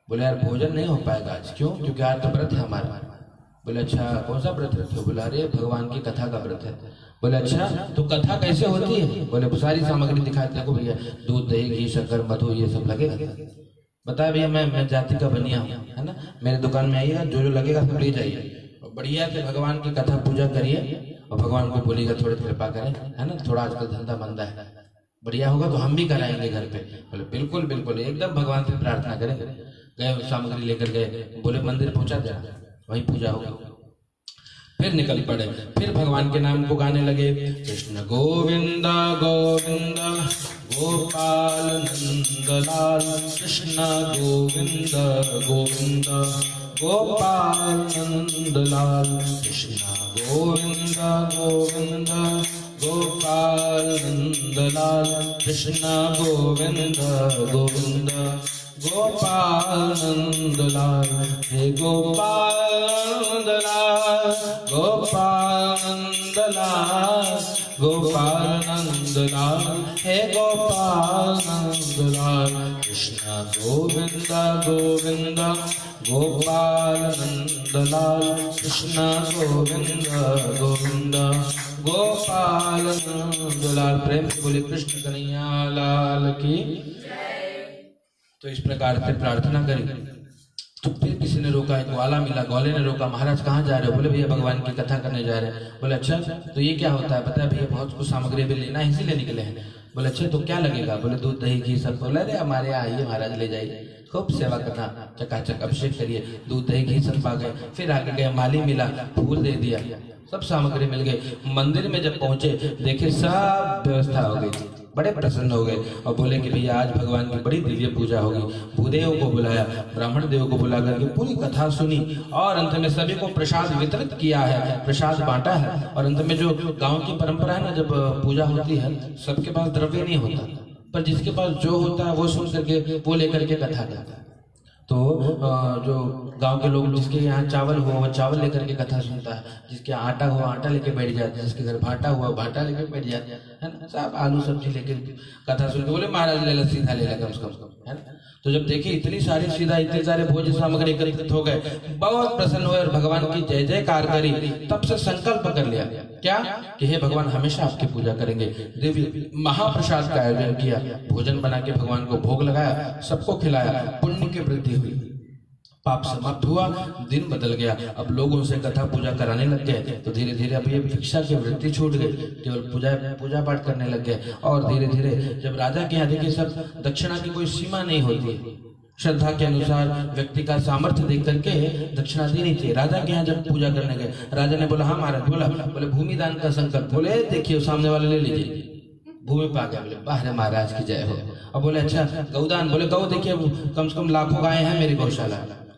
बोले यार भोजन नहीं हो पाएगा आज। क्यों? क्योंकि आज तो व्रत है हमारा। बोले अच्छा कौन सा व्रत रखे हो? बोला अरे भगवान की कथा का व्रत है। बोले अच्छा तो कथा कैसे होती है? बोले सारी सामग्री दिखाते हैं भैया, दूध दही घी शक्कर मधु ये सब लगेगा। बताया भैया मैं जाति का बनिया हूँ, है ना, मेरे दुकान में आइएगा, जो जो लगेगा सब ले जाइए, और बढ़िया से भगवान की कथा पूजा करिए, और भगवान को बोलिएगा थोड़ी कृपा करें, है ना, थोड़ा आजकल धंधा मंदा है, बढ़िया होगा तो हम भी कराएंगे घर पे। बोले बिल्कुल बिल्कुल, एकदम भगवान से प्रार्थना करेंगे। गए सामग्री लेकर गए, बोले मंदिर पहुंचा देना, वहीं पूजा होगी। फिर निकल पड़े, फिर भगवान के नाम को गाने लगे। कृष्ण गोविंद गोविंद गोपाल नंदलाल, कृष्ण गोविंद गोविंद गोपाल नंदलाल, कृष्ण गोविंद गोविंद गोपाल नंदलाल, कृष्ण गोविंद गोविंद गोपाल नंदलाल, हे गोपाल नंदलाल गोपाल नंदलाल गोपाल नंदलाल, हे गोपाल नंदलाल, कृष्ण गोविंद गोविंद गोपाल नंदलाल, कृष्ण गोविंद गोविंद गोपाल नंदलाल। प्रेम से बोले कृष्ण कन्हैया लाल की। तो इस प्रकार से प्रार्थना करी। तो फिर किसी ने रोका, एक ग्वाला मिला, ग्वाले ने रोका, महाराज कहाँ जा रहे हो? बोले भैया भगवान की कथा करने जा रहे हैं। बोले अच्छा तो ये क्या होता है? पता है भैया बहुत कुछ सामग्री भी लेना है, इसीलिए निकले हैं। बोले अच्छा तो क्या लगेगा? बोले दूध दही घी सब। बोले अरे हमारे यहाँ आइए महाराज, ले जाइए, खूब सेवा करना, चकाचक अभिषेक करिए, दूध दही घी सब पा गए। फिर आगे गए, माली मिला, फूल दे दिया, सब सामग्री मिल गई। मंदिर में जब पहुंचे देखे सब व्यवस्था हो गई, बड़े प्रसन्न हो गए और बोले कि भैया आज भगवान की बड़ी दिव्य पूजा होगी। भूदेव को बुलाया, ब्राह्मण देव को बुला करके पूरी कथा सुनी, और अंत में सभी को प्रसाद वितरित किया है, प्रसाद बांटा है। और अंत में जो गांव की परंपरा है ना, जब पूजा होती है सबके पास द्रव्य नहीं होता, पर जिसके पास जो होता है वो सुन करके वो लेकर के कथा करता है। तो जो गांव के लोग, जिसके यहाँ चावल हुआ वो चावल लेकर के कथा सुनता है, जिसके आटा हुआ आटा लेके बैठ जाता है, जिसके घर भाटा हुआ भाटा लेके बैठ जाता है ना, सब आलू सब्जी लेके कथा सुन के बोले महाराज ले ला, सीधा ले ला कम से कम, है ना। तो जब देखे इतनी सारी सीधा, इतने सारे भोजन सामग्री एकत्रित हो गए, बहुत प्रसन्न हुए और भगवान की जय जयकार करी। तब से संकल्प कर लिया क्या कि हे भगवान हमेशा आपकी पूजा करेंगे। दिव्य महाप्रसाद का आयोजन किया, भोजन बना के भगवान को भोग लगाया, सबको खिलाया, पुण्य की वृद्धि हुई, पाप समाप्त हुआ, दिन बदल गया। अब लोगों से कथा पूजा कराने लग गए, तो धीरे धीरे अब ये भिक्षा की वृत्ति छूट गई, केवल पूजा पाठ करने लग गए। और धीरे धीरे जब राजा के यहाँ देखिए सब दक्षिणा की कोई सीमा नहीं होती, श्रद्धा के अनुसार व्यक्ति का सामर्थ्य देख करके दक्षिणा देनी चाहिए। राजा के यहाँ जब पूजा करने गए, राजा ने बोला हाँ महाराज, बोले भूमि दान का संकल्प, बोले देखिए सामने वाले ले लीजिए, भूमि पा गया, बोले बाहर महाराज की जय हो। अब बोले अच्छा गौदान, बोले गौ देखिए कम से कम लाखों गाय हैं मेरी गौशाला,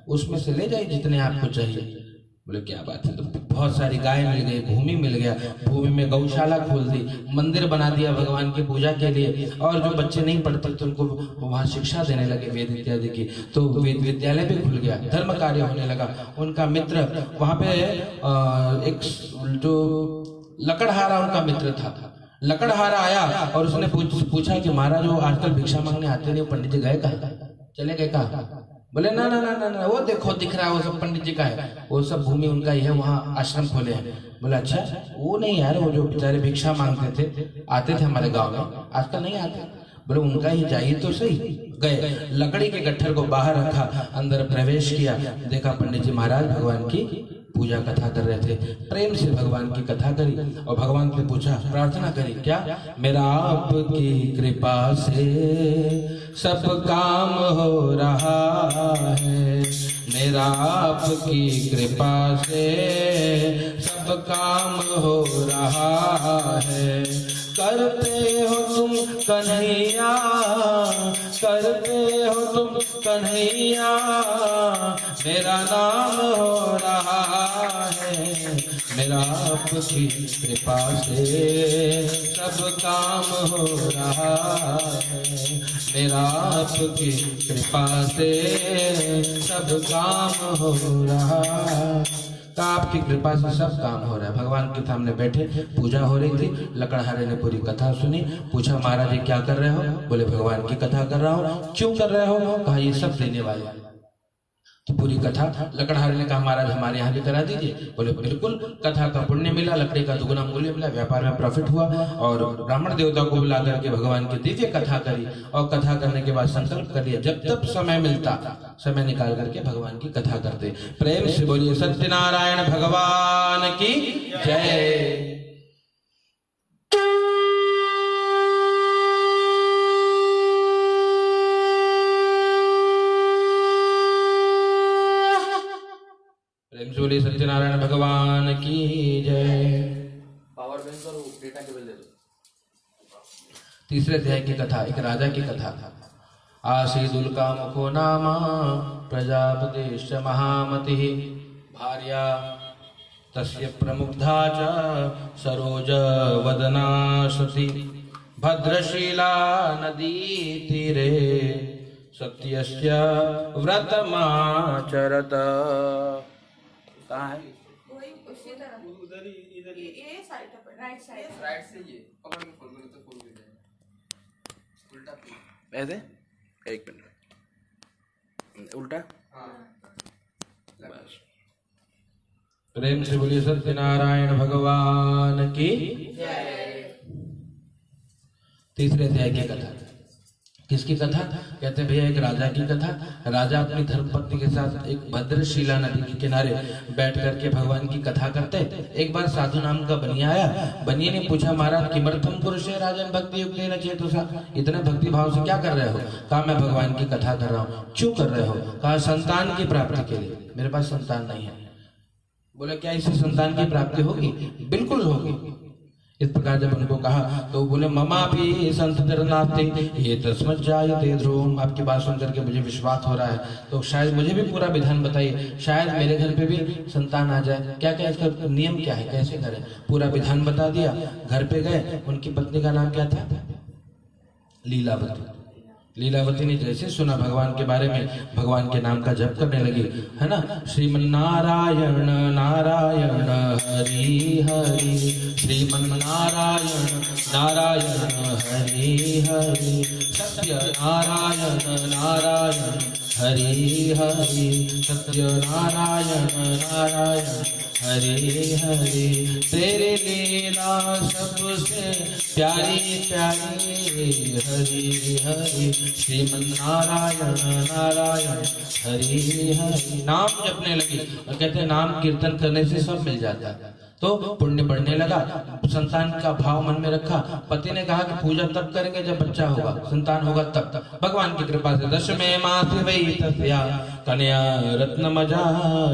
उसमें से ले जाइए जितने आपको चाहिए। बोले क्या बात है, तो बहुत सारी गाय मिल गई, भूमि मिल गया, भूमि में गौशाला खोल दी, मंदिर बना दिया भगवान की पूजा के लिए। और जो बच्चे नहीं पढ़ते तो उनको वहाँ शिक्षा देने लगे वेद इत्यादि की, तो वेद विद्यालय भी खुल गया, धर्म कार्य होने लगा। उनका मित्र वहाँ पे एक जो लकड़हारा उनका मित्र था, लकड़हारा आया और उसने पूछा कि महाराज वो आजकल भिक्षा मांगने आते नहीं, पंडित जी गए कहाँ, चले गए कहाँ? बोले ना ना ना ना ना, वो देखो दिख रहा है वो सब पंडित जी का है, वो सब भूमि उनका ही है, वहाँ आश्रम खोले हैं। बोले अच्छा, वो नहीं यार, वो जो बेचारे भिक्षा मांगते थे, आते थे हमारे गांव में, आजकल नहीं आते। बोले उनका ही जाइए तो सही। गए, लकड़ी के गट्ठर को बाहर रखा, अंदर प्रवेश किया, देखा पंडित जी महाराज भगवान की पूजा कथा कर रहे थे। प्रेम से भगवान की कथा करी और भगवान से पूछा, प्रार्थना करी क्या, मेरा आपकी कृपा से सब काम हो रहा है, मेरा आपकी कृपा से सब काम हो रहा है। करते हो तुम कन्हैया, करते हो तुम कन्हैया, मेरा नाम हो रहा है, मेरा आपकी कृपा से सब काम हो रहा है, मेरा आपकी कृपा से सब काम हो रहा है। तो आपकी कृपा से सब काम हो रहा है। भगवान के सामने बैठे, पूजा हो रही थी, लकड़हारे ने पूरी कथा सुनी। पूछा महाराज जी क्या कर रहे हो? बोले भगवान की कथा कर रहा हूँ। क्यों कर रहे हो? कहा ये सब देने वाले। तो पूरी कथा लकड़हारे ने कहा महाराज हमारे यहाँ भी करा दीजिए। बोले बिल्कुल, कथा का पुण्य मिला, लकड़ी का दुगना मूल्य मिला, व्यापार में प्रॉफिट हुआ। और ब्राह्मण देवता को बुला करके भगवान की दिव्य कथा करी और कथा करने के बाद संकल्प कर लिया जब तब समय मिलता समय निकाल करके भगवान की कथा करते। प्रेम से बोलिए सत्यनारायण भगवान की जय। प्रेम से बोलिए सत्यनारायण भगवान की जय। पावर बैंक और डेटा केबल दे दो। तीसरे अध्याय की कथा, एक राजा की कथा। आसीदुल का मुखो नामा प्रजापतिश्च महामतिः, भार्या तस्य प्रमुग्धा च सरोज वदना सती, भद्रशीला नदी तीरे सत्यस्य व्रतमाचरत। कहाँ है? वही उसी तरह उधर ही इधर ये साइड है, राइट साइड। राइट से ये पकड़ के खोल दो तो खोल भी जाएगा। उल्टा खोल। ऐसे एक मिनट, उल्टा। हाँ बस। प्रेम से बोलिए सत्यनारायण भगवान की। तीसरे अध्याय की कथा। किसकी कथा? कहते हैं भैया एक राजा की कथा। राजा अपनी धर्मपत्नी के साथ एक भद्रशिला नदी के किनारे बैठ करके भगवान की कथा करते। एक बार साधु नाम का बनिया आया। बनिया ने पूछा महाराज किमर्थम पुरुषे राजन भक्ति युक्तेन चेतसा, इतने भक्ति भाव से क्या कर रहे हो? कहा मैं भगवान की कथा कर रहा हूँ। क्यों कर रहे हो? कहा संतान की प्राप्ति के लिए, मेरे पास संतान नहीं है। बोले क्या इससे संतान की प्राप्ति होगी? बिल्कुल होगी। इस प्रकार जब उनको कहा तो बोले ममा भी संत नास्ते ये तस्मत् जायते ध्रुवम्। आपकी बात सुन करके मुझे विश्वास हो रहा है, तो शायद मुझे भी पूरा विधान बताइए, शायद मेरे घर पे भी संतान आ जाए। क्या क्या इसका नियम क्या है, कैसे करें? पूरा विधान बता दिया। घर पे गए, उनकी पत्नी का नाम क्या था? लीलावती। लीलावती ने जैसे सुना भगवान के बारे में, भगवान के नाम का जप करने लगी, है ना। श्रीमन्नारायण नारायण हरि हरि, श्रीमन्नारायण नारायण हरि हरि, सत्य नारायण नारायण हरि हरि, सत्य नारायण नारायण हरि हरि, तेरे लीला सबसे प्यारी प्यारी हरि हरि, श्रीमन्नारायण नारायण हरि हरि। नाम जपने लगी और कहते हैं नाम कीर्तन करने से सब मिल जाता है। तो पुण्य बढ़ने लगा। संतान का भाव मन में रखा। पति ने कहा कि पूजा तब करेंगे जब बच्चा होगा, संतान होगा तब। भगवान की कृपा से 10वें मास वही तस्या कन्या रत्न मजा,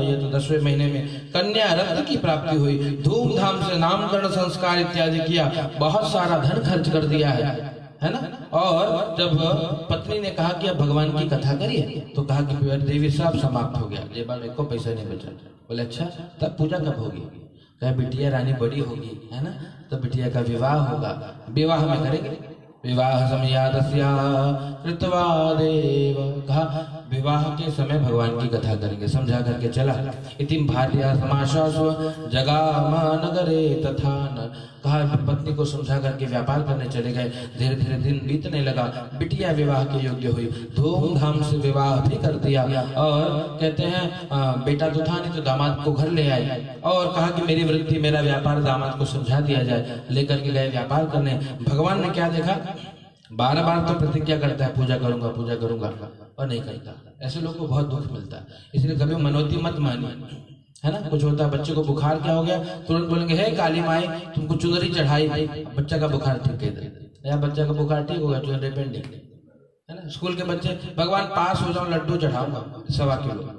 ये तो 10वें महीने में कन्या रत्न की प्राप्ति हुई। धूमधाम से नामकरण संस्कार इत्यादि किया, बहुत सारा धन खर्च कर दिया है ना। और जब पत्नी ने कहा कि अब भगवान की कथा करिए, तो कहा कि देवी साहब समाप्त हो गया, जेबा में को पैसा नहीं बचा। बोले अच्छा तब पूजा कब होगी? कहा बिटिया रानी बड़ी होगी, है ना, तो बिटिया का विवाह होगा, विवाह में करेंगे। विवाह समयादस्या कृत्वा देव, कहा विवाह के समय भगवान की कथा करेंगे, समझा करके चला। इतिम भार्या समाशासु जगाम नगरे तथा न, कहा पत्नी को समझा करके व्यापार करने चले गए। धीरे धीरे दिन बीतने लगा, बिटिया विवाह के योग्य हुई, धूमधाम से विवाह भी कर दिया। और कहते हैं बेटा तो था नहीं तो दामाद को घर ले आए और कहा कि मेरी वृत्ति मेरा व्यापार दामाद को समझा दिया जाए। लेकर के गए व्यापार करने। भगवान ने क्या देखा, बार बार तो प्रतिज्ञा करता है पूजा करूंगा पूजा करूंगा और नहीं करता। ऐसे लोग को बहुत दुख मिलता है, इसलिए कभी मनोती मत मानिए, है ना। कुछ होता है बच्चे को बुखार क्या हो गया, तुरंत बोलेंगे हे काली माई तुमको चुनरी चढ़ाई, बच्चा का बुखार ठीक कर दे, या बच्चा का बुखार ठीक होगा चुनरी पेंडिंग, है ना। स्कूल के बच्चे भगवान पास हो जाओ लड्डू चढ़ाऊंगा 1.25 किलो,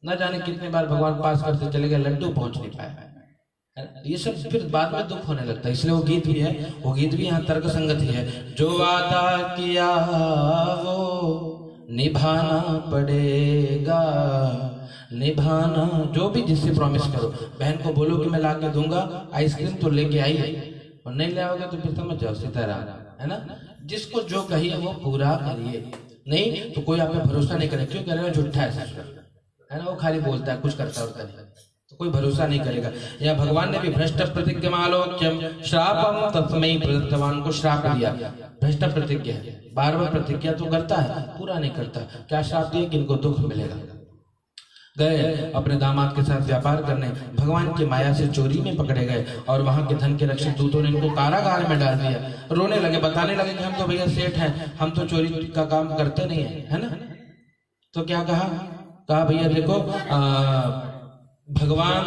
न जाने कितने बार भगवान पास करते चले गए, लड्डू पहुंच नहीं पाया। ये सब फिर बाद में दुख होने लगता है। इसलिए वो गीत भी है, वो गीत भी यहाँ तर्क संगत ही है। जो वादा किया वो निभाना पड़ेगा, निभाना। जो भी जिससे प्रॉमिस करो, बहन को बोलो कि मैं ला के दूंगा आइसक्रीम तो लेके आई है, और नहीं ले आओगे तो फिर समझ जाओ सीताराम, है ना। जिसको जो कहिए वो पूरा करिए, नहीं तो कोई आप पे भरोसा नहीं करे। क्यों कह रहे हो, झूठा है ना, वो खाली बोलता है, कुछ करता होता नहीं, तो कोई भरोसा नहीं करेगा। या भगवान ने भी भ्रष्ट प्रतिज्ञालोक्यम श्रापम तस्मै प्रदत्तवान को श्राप दिया। भ्रष्ट प्रतिज्ञा, बार बार प्रतिज्ञा तो करता है पूरा नहीं करता। क्या श्राप दिया कि इनको दुख मिलेगा। गए अपने दामाद के साथ व्यापार करने, भगवान की माया से चोरी में पकड़े गए और वहां के धन के रक्षक दूतों ने इनको कारागार में डाल दिया। रोने लगे, बताने लगे कि हम तो भैया सेठ हैं, हम तो चोरी का काम करते नहीं है ना। तो क्या कहा भैया देखो भगवान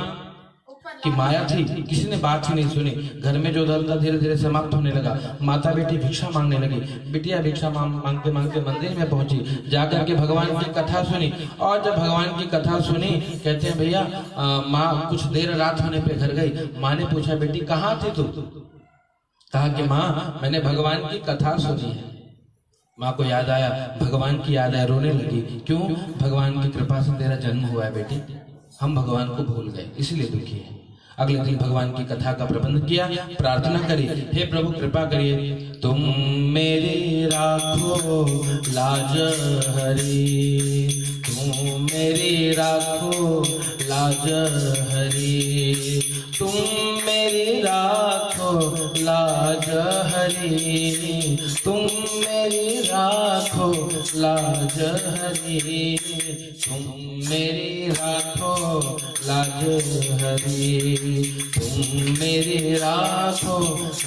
की माया थी, किसी ने बात ही नहीं सुनी। घर में जो धन था धीरे धीरे समाप्त होने लगा। माता बेटी भिक्षा मांगने लगी, बिटिया भिक्षा मांगते मांगते मंदिर में पहुंची, जाकर के भगवान की कथा सुनी। और जब भगवान की कथा सुनी, कहते हैं भैया माँ कुछ देर रात होने पे घर गई। माँ ने पूछा बेटी कहाँ थी तू, कहा कि माँ मैंने भगवान की कथा सुनी है। माँ को याद आया, भगवान की याद आया, रोने लगी। क्यों, भगवान की कृपा से तेरा जन्म हुआ है बेटी, हम भगवान को भूल गए इसलिए दुखी है। अगले दिन भगवान की कथा का प्रबंध किया, प्रार्थना करी, हे प्रभु कृपा करिए, तुम मेरी राखो लाज हरी, तुम मेरी राखो लाज हरी, तुम मेरी राखो लाज हरी, तुम मेरी राखो लाज हरी, तुम मेरी राखो लाज हरी, तुम मेरी राखो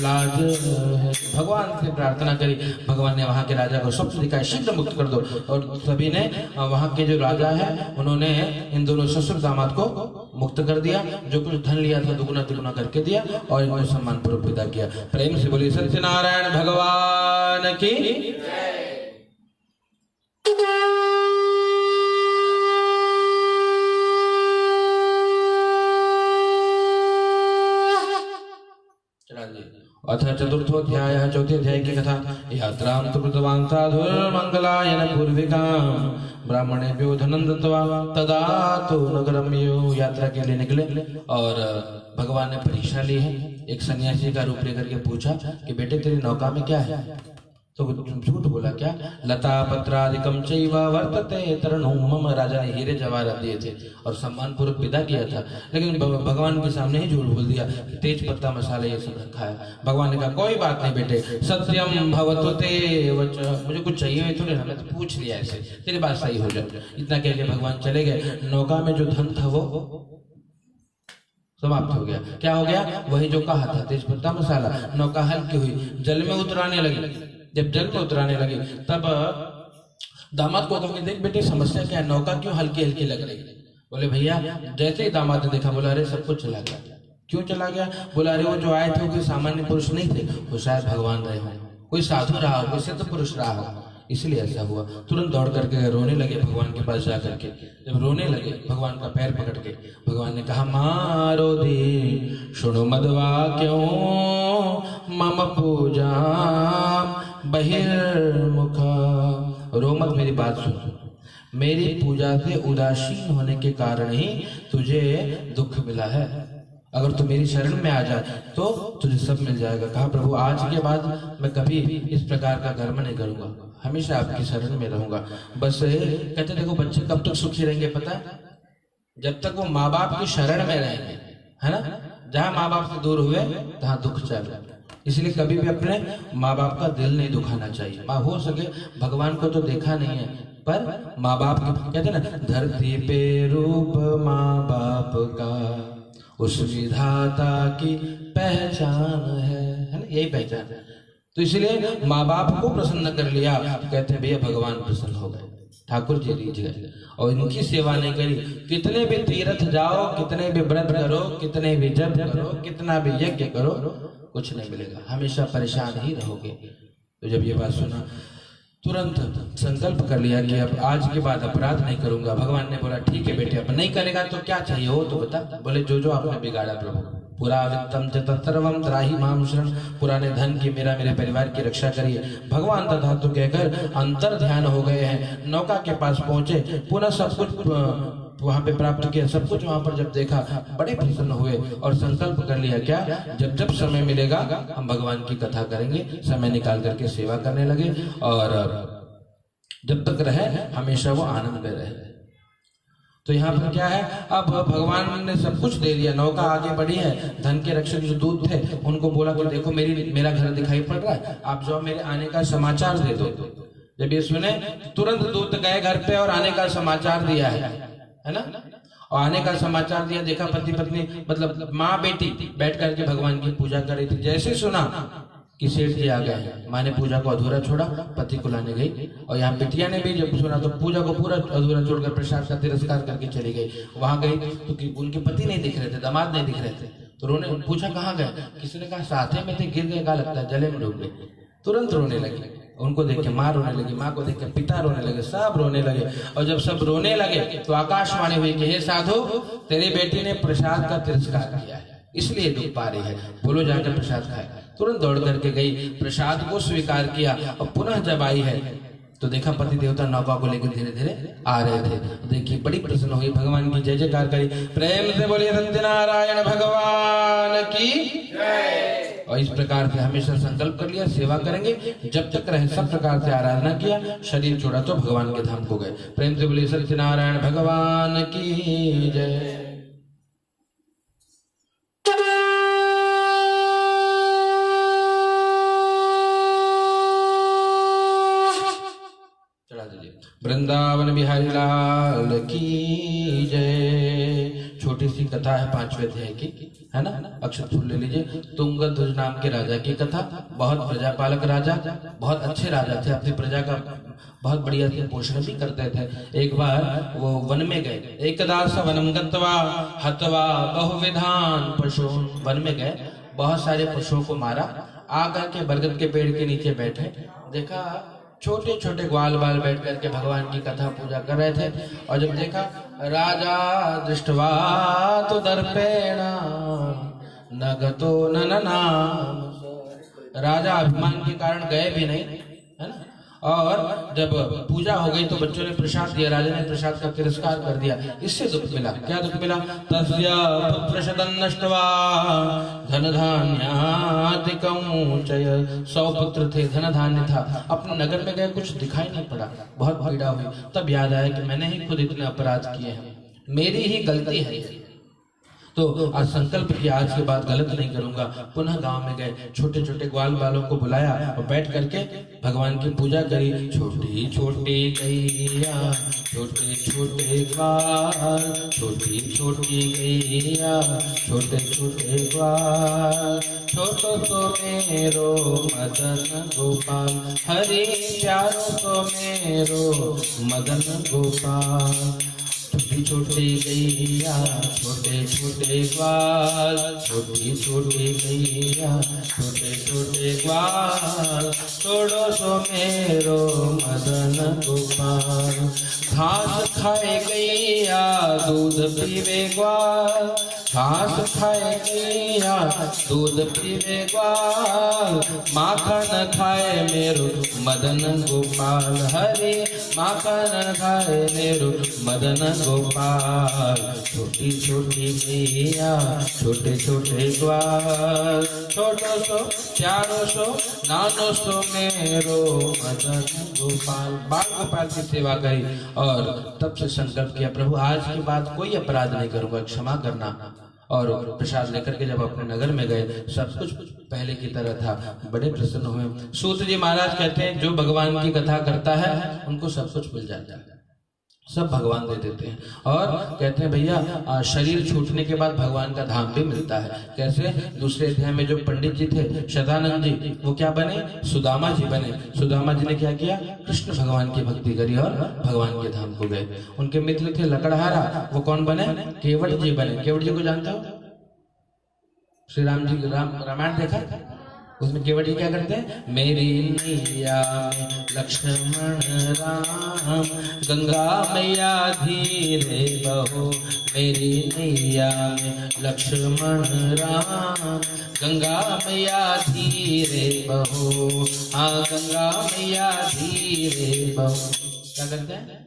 लाज हरी। भगवान से प्रार्थना करी। भगवान ने वहां के राजा को स्वप्न दिखाया, शीघ्र मुक्त कर दो। और सभी ने, वहां के जो राजा है उन्होंने इन दोनों ससुर दामाद को मुक्त कर दिया। जो कुछ धन लिया था दुगुना तिगुना करके दिया और इनको सम्मान पूर्वक विदा किया। प्रेम से बोलिए सत्यनारायण भगवान की। अथ चतुर्थोध्याय, चौथे अध्याय की कथा। यात्रां तु कृतवान् साधुर्मंगलायन पूर्विकां ब्राह्मणेभ्यो धनं दत्त्वा तदा तु नगरं यो। यात्रा के लिए निकले और भगवान ने परीक्षा ली है। एक सन्यासी का रूप लेकर के पूछा कि बेटे तेरी नौका में क्या है, तो झूठ बोला। क्या, लता पत्रादिकम चैव वर्तते तरणो मम। राजा ने हीरे जवाहरात दिए थे और सम्मान पूर्वक विदा किया था, लेकिन भगवान के सामने ही झूठ बोल दिया, तेज पत्ता मसाला ये सब रखा है। भगवान ने कहा कोई बात नहीं बेटे, सत्यम भवतु ते वच, मुझे कुछ चाहिए थोड़े, हमने तो पूछ लिया ऐसे, तेरी बात सही हो जाए। इतना कह के भगवान चले गए। नौका में जो धन था वो समाप्त हो गया। क्या हो गया, वही जो कहा था, तेज पत्ता मसाला। नौका हल्की हुई, जल में उतराने लगी। जब जल में उतराने लगे तब दामाद को कहा, देख बेटे समस्या क्या है, नौका क्यों हल्की हल्की लग रही। बोले भैया, जैसे ही दामाद ने देखा बोला अरे सब कुछ चला गया। क्यों चला गया, बोला अरे वो जो आए थे वो कोई सामान्य पुरुष नहीं थे, वो शायद भगवान रहे हो, कोई साधु रहा हो, कोई सिद्ध पुरुष रहा हो, इसलिए ऐसा हुआ। तुरंत दौड़ करके रोने लगे भगवान के पास जाकर के। जब रोने लगे भगवान का पैर पकड़ के, भगवान ने कहा मारो दी शुणु मद्वाक्यों मम पूजा बहिर्मुखा। रो मत, मेरी बात सुन। मेरी पूजा से उदासीन होने के कारण ही तुझे दुख मिला है। अगर तू मेरी शरण में आ जाए तो तुझे सब मिल जाएगा। कहा प्रभु आज के बाद मैं कभी इस प्रकार का कर्म नहीं करूंगा, हमेशा आपकी शरण में रहूंगा। बस कहते देखो बच्चे कब तक सुखी रहेंगे पता है? जब तक वो माँ बाप की शरण में रहेंगे, है ना। जहां माँ बाप से दूर हुए तहां दुख चल। इसलिए कभी भी अपने माँ बाप का दिल नहीं दुखाना चाहिए। माँ हो सके भगवान को तो देखा नहीं है, पर माँ बाप के कहते ना धरती पे रूप माँ बाप का उस विधाता की पहचान है ना, यही पहचान है। तो इसलिए माँ बाप को प्रसन्न कर लिया, कहते भैया भगवान प्रसन्न हो गए, ठाकुर जी रीझ गए। और इनकी सेवा नहीं करी, कितने भी तीर्थ जाओ, कितने भी व्रत करो, कितने भी जप करो, कितना भी यज्ञ करो, कुछ नहीं मिलेगा, हमेशा परेशान ही रहोगे। तो जब ये बात सुना तुरंत संकल्प कर लिया कि अब आज के बाद अपराध नहीं करूंगा। भगवान ने बोला ठीक है बेटे, अब नहीं करेगा तो क्या चाहिए हो तो बता। बोले जो जो आपने बिगाड़ा प्रभु, पूरा वित्तम च तत्सर्वम त्राहि माम शरण, पुराने धन की मेरा मेरे परिवार की रक्षा करिए। भगवान तथा तो कहकर अंतर ध्यान हो गए हैं, नौका के पास पहुंचे, पुनः सब कुछ वहां पे प्राप्त किया, सब कुछ वहां पर जब देखा बड़े प्रसन्न हुए और संकल्प कर लिया क्या, जब जब समय मिलेगा हम भगवान की कथा करेंगे। समय निकाल करके सेवा करने लगे और जब तक रहे हमेशा वो आनंद में रहे। तो यहाँ पर क्या है, अब भगवान ने सब कुछ दे दिया, नौका आगे बढ़ी है। धन के रक्षक जो दूत थे उनको बोला कि देखो मेरा घर दिखाई पड़ रहा है, आप जाओ मेरे आने का समाचार दे दो। जब ये सुने तुरंत दूत गए घर पे और आने का समाचार दिया है ना। और आने का समाचार दिया, देखा पति पत्नी मतलब माँ बेटी बैठ करके भगवान की पूजा कर रही थी। जैसे सुना कि सेठ जी आ गए, माँ ने पूजा को अधूरा छोड़ा, पति को लाने गई। और यहाँ बिटिया ने भी जब सुना तो पूजा को पूरा अधूरा छोड़कर प्रसाद का तिरस्कार करके चली गई। वहां गई तो उनके पति नहीं दिख रहे थे, दामाद नहीं दिख रहे थे। तो रोने पूछा कहाँ गए, किसी ने कहा साथे में थे, गिर गए, क्या लगता है जले में डूब गए। तुरंत रोने लगे, उनको देख के माँ रोने लगी, माँ को देख के पिता रोने लगे, सब रोने लगे। और जब सब रोने लगे तो आकाशवाणी हुई कि हे साधु, तेरी बेटी ने प्रसाद का तिरस्कार किया है, इसलिए दुख पा रही है, बोलो जाकर प्रसाद खाए। तुरंत दौड़ करके गई, प्रसाद को स्वीकार किया। और पुनः जब आई है तो देखा पति देवता नौका को लेकर धीरे धीरे आ रहे थे। देखिए बड़ी प्रसन्न हुई, भगवान की जय जयकार करी, प्रेम से बोलिए सत्यनारायण भगवान की जय। और इस प्रकार से हमेशा संकल्प कर लिया सेवा करेंगे, जब तक रहे सब प्रकार से आराधना किया। शरीर छोड़ा तो भगवान के धाम को गए। प्रेम से बोलिए सत्यनारायण भगवान की जय। वृंदावन बिहारी लाल की जय। छोटी सी कथा है 5वें अध्याय की, है ना। अक्षत फूल ले लीजिए। तुंगध्वज नाम के राजा की कथा। बहुत प्रजापालक राजा, बहुत अच्छे राजा थे, अपनी प्रजा का बहुत बढ़िया से पोषण भी करते थे। एक बार वो वन में गए, एकदा स वनम गत्वा हत्वा बहुविधान पशून्। वन में गए, बहुत सारे पशुओं को मारा, आकर के बरगद के पेड़ के नीचे बैठे, देखा छोटे छोटे ग्वाल बाल बैठ करके भगवान की कथा पूजा कर रहे थे। और जब देखा राजा दृष्टवा तो दर्पेण नगतो ननाम। राजा अभिमान के कारण गए भी नहीं, है ना। और जब पूजा हो गई तो बच्चों ने प्रसाद दिया, राजा ने प्रसाद का तिरस्कार कर दिया। इससे दुख मिला, क्या दुख मिला, तस्य पुत्र शतं नष्ट्वा धन धान्याधिकं चय। 100 पुत्र थे, धन धान्य था, अपने नगर में गए, कुछ दिखाई नहीं पड़ा, बहुत पीड़ा हुई। तब याद आया कि मैंने ही खुद इतने अपराध किए हैं, मेरी ही गलती है। तो आज संकल्प किया आज के बाद गलत नहीं करूंगा। पुनः गांव में गए, छोटे छोटे ग्वाल बालों को बुलाया और बैठ करके भगवान की पूजा करी। छोटी छोटी गैया, छोटे छोटे ग्वाल, छोटी छोटी गैया, छोटे छोटे ग्वाल, छोटो तो मेरो मदन गोपाल, हरि प्यारो तो मेरो मदन गोपाल। छोटी छोटी गैया, छोटे छोटे ग्वाल, छोटी छोटी गैया, छोटे छोटे ग्वाल, छोड़ो सो मेरो मदन गोपाल। घास खाए गैया दूध पीवे ग्वाल, घास खाए गैया दूध पीवे ग्वाल, माखन खाए मेरो मदन गोपाल, हरे माखन खाए मेरो मदन गोपाल। छोटी छोटी गैया छोटे छोटे ग्वाल, छोटो सो प्यारो सो नानो सो मेरो मदन गोपाल। बाल गोपाल की सेवा करी और तब से संकल्प किया, प्रभु आज के बाद कोई अपराध नहीं करूंगा, क्षमा करना। और प्रसाद लेकर के जब अपने नगर में गए सब कुछ पहले की तरह था, बड़े प्रसन्न हुए। सूत जी महाराज कहते हैं जो भगवान की कथा करता है उनको सब कुछ मिल जाता है, सब भगवान दे देते हैं। और कहते हैं भैया शरीर छूटने के बाद भगवान का धाम भी मिलता है। कैसे? दूसरे अध्याय में जो पंडित जी थे शतानंद जी, वो क्या बने? सुदामा जी बने। सुदामा जी ने क्या किया? कृष्ण भगवान की भक्ति करी और भगवान के धाम को गए। उनके मित्र थे लकड़हारा, वो कौन बने? केवट जी बने। केवट जी को जानते हो? श्री राम जी रामायण देखा, उसमें केवट जी क्या करते हैं? मेरी नैया में लक्ष्मण राम, गंगा मैया धीरे बहो, मेरी नैया में लक्ष्मण राम, गंगा मैया धीरे बहो, हाँ गंगा मैया धीरे बहो। क्या करते हैं?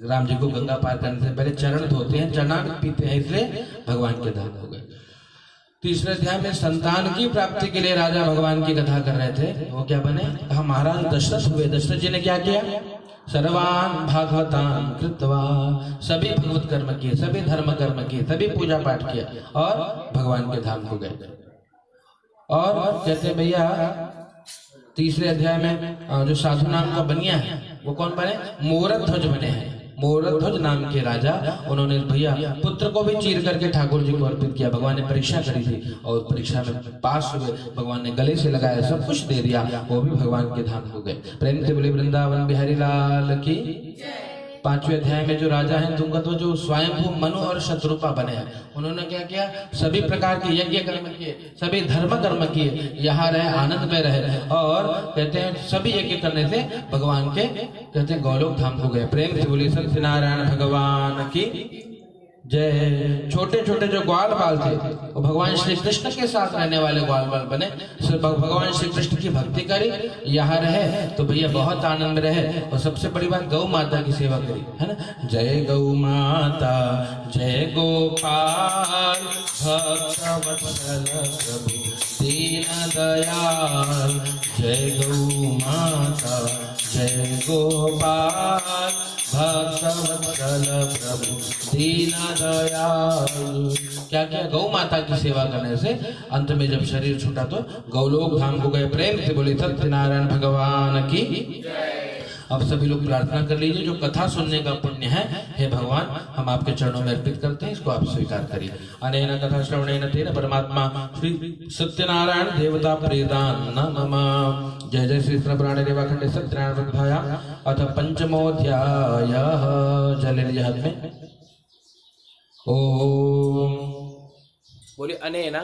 राम जी को गंगा पार करने से पहले चरण धोते हैं, चरणामृत पीते हैं, इसलिए भगवान के धाम हो गए। तीसरे अध्याय में संतान की प्राप्ति के लिए राजा भगवान की कथा कर रहे थे, वो क्या बने? कहा महाराज दशरथ हुए। दशरथ जी ने क्या किया? सर्वान भागवतान कृत्वा, सभी भगवत कर्म किए, सभी धर्म कर्म किए, सभी पूजा पाठ किया और भगवान के धाम को गए। और कहते भैया तीसरे अध्याय में जो साधु नाम का बनिया है वो कौन बने? मोरध्वज बने हैं। मोरध्वज नाम के राजा, उन्होंने भैया पुत्र को भी चीर करके ठाकुर जी को अर्पित किया। भगवान ने परीक्षा करी थी और परीक्षा में पास हुए, भगवान ने गले से लगाया, सब कुछ दे दिया, वो भी भगवान के धाम को गए। प्रेम से बोले वृंदावन बिहारी लाल की। पांचवें अध्याय में जो राजा हैं तुंगत, वो जो स्वयंभू मनु और शत्रुपा बने हैं, उन्होंने क्या किया? सभी प्रकार के यज्ञ कर्म किए, सभी धर्म कर्म किए, यहाँ रहे, आनंद में रहे। और कहते हैं सभी यज्ञ करने से भगवान के कहते हैं गौलोक धाम को गए। प्रेम से बोली सत्यनारायण भगवान की जय। छोटे छोटे जो ग्वाल बाल थे वो भगवान श्री कृष्ण के साथ रहने वाले ग्वाल बाल बने। भगवान श्री कृष्ण की भक्ति करी, यहाँ रहे तो भैया बहुत आनंद में रहे। और सबसे बड़ी बात गौ माता की सेवा करी, है ना? जय गौ माता जय गोपाल, भक्तवत्सल प्रभु दीन दयाल, जय गौ माता जय गोपाल, भक्तवत्सल प्रभु दीन दयाल। क्या किया? गौ माता की सेवा करने से अंत में जब शरीर छूटा तो गौलोक धाम को गए। प्रेम से बोले सत्यनारायण भगवान की। अब सभी लोग प्रार्थना कर लीजिए, जो कथा सुनने का पुण्य है, हे भगवान हम आपके चरणों में अर्पित करते हैं, इसको आप स्वीकार करिए। अनेन कथा श्रवणेन तेन परमात्मा श्री सत्यनारायण देवता प्रेदान नमः। जय जय श्री पुराणे रेवाखंडे सत्यनारायण वृद्धायाम अथ पंचमोऽध्याय। जल लीजिए हाथ में। ओम। बोलिए अनेन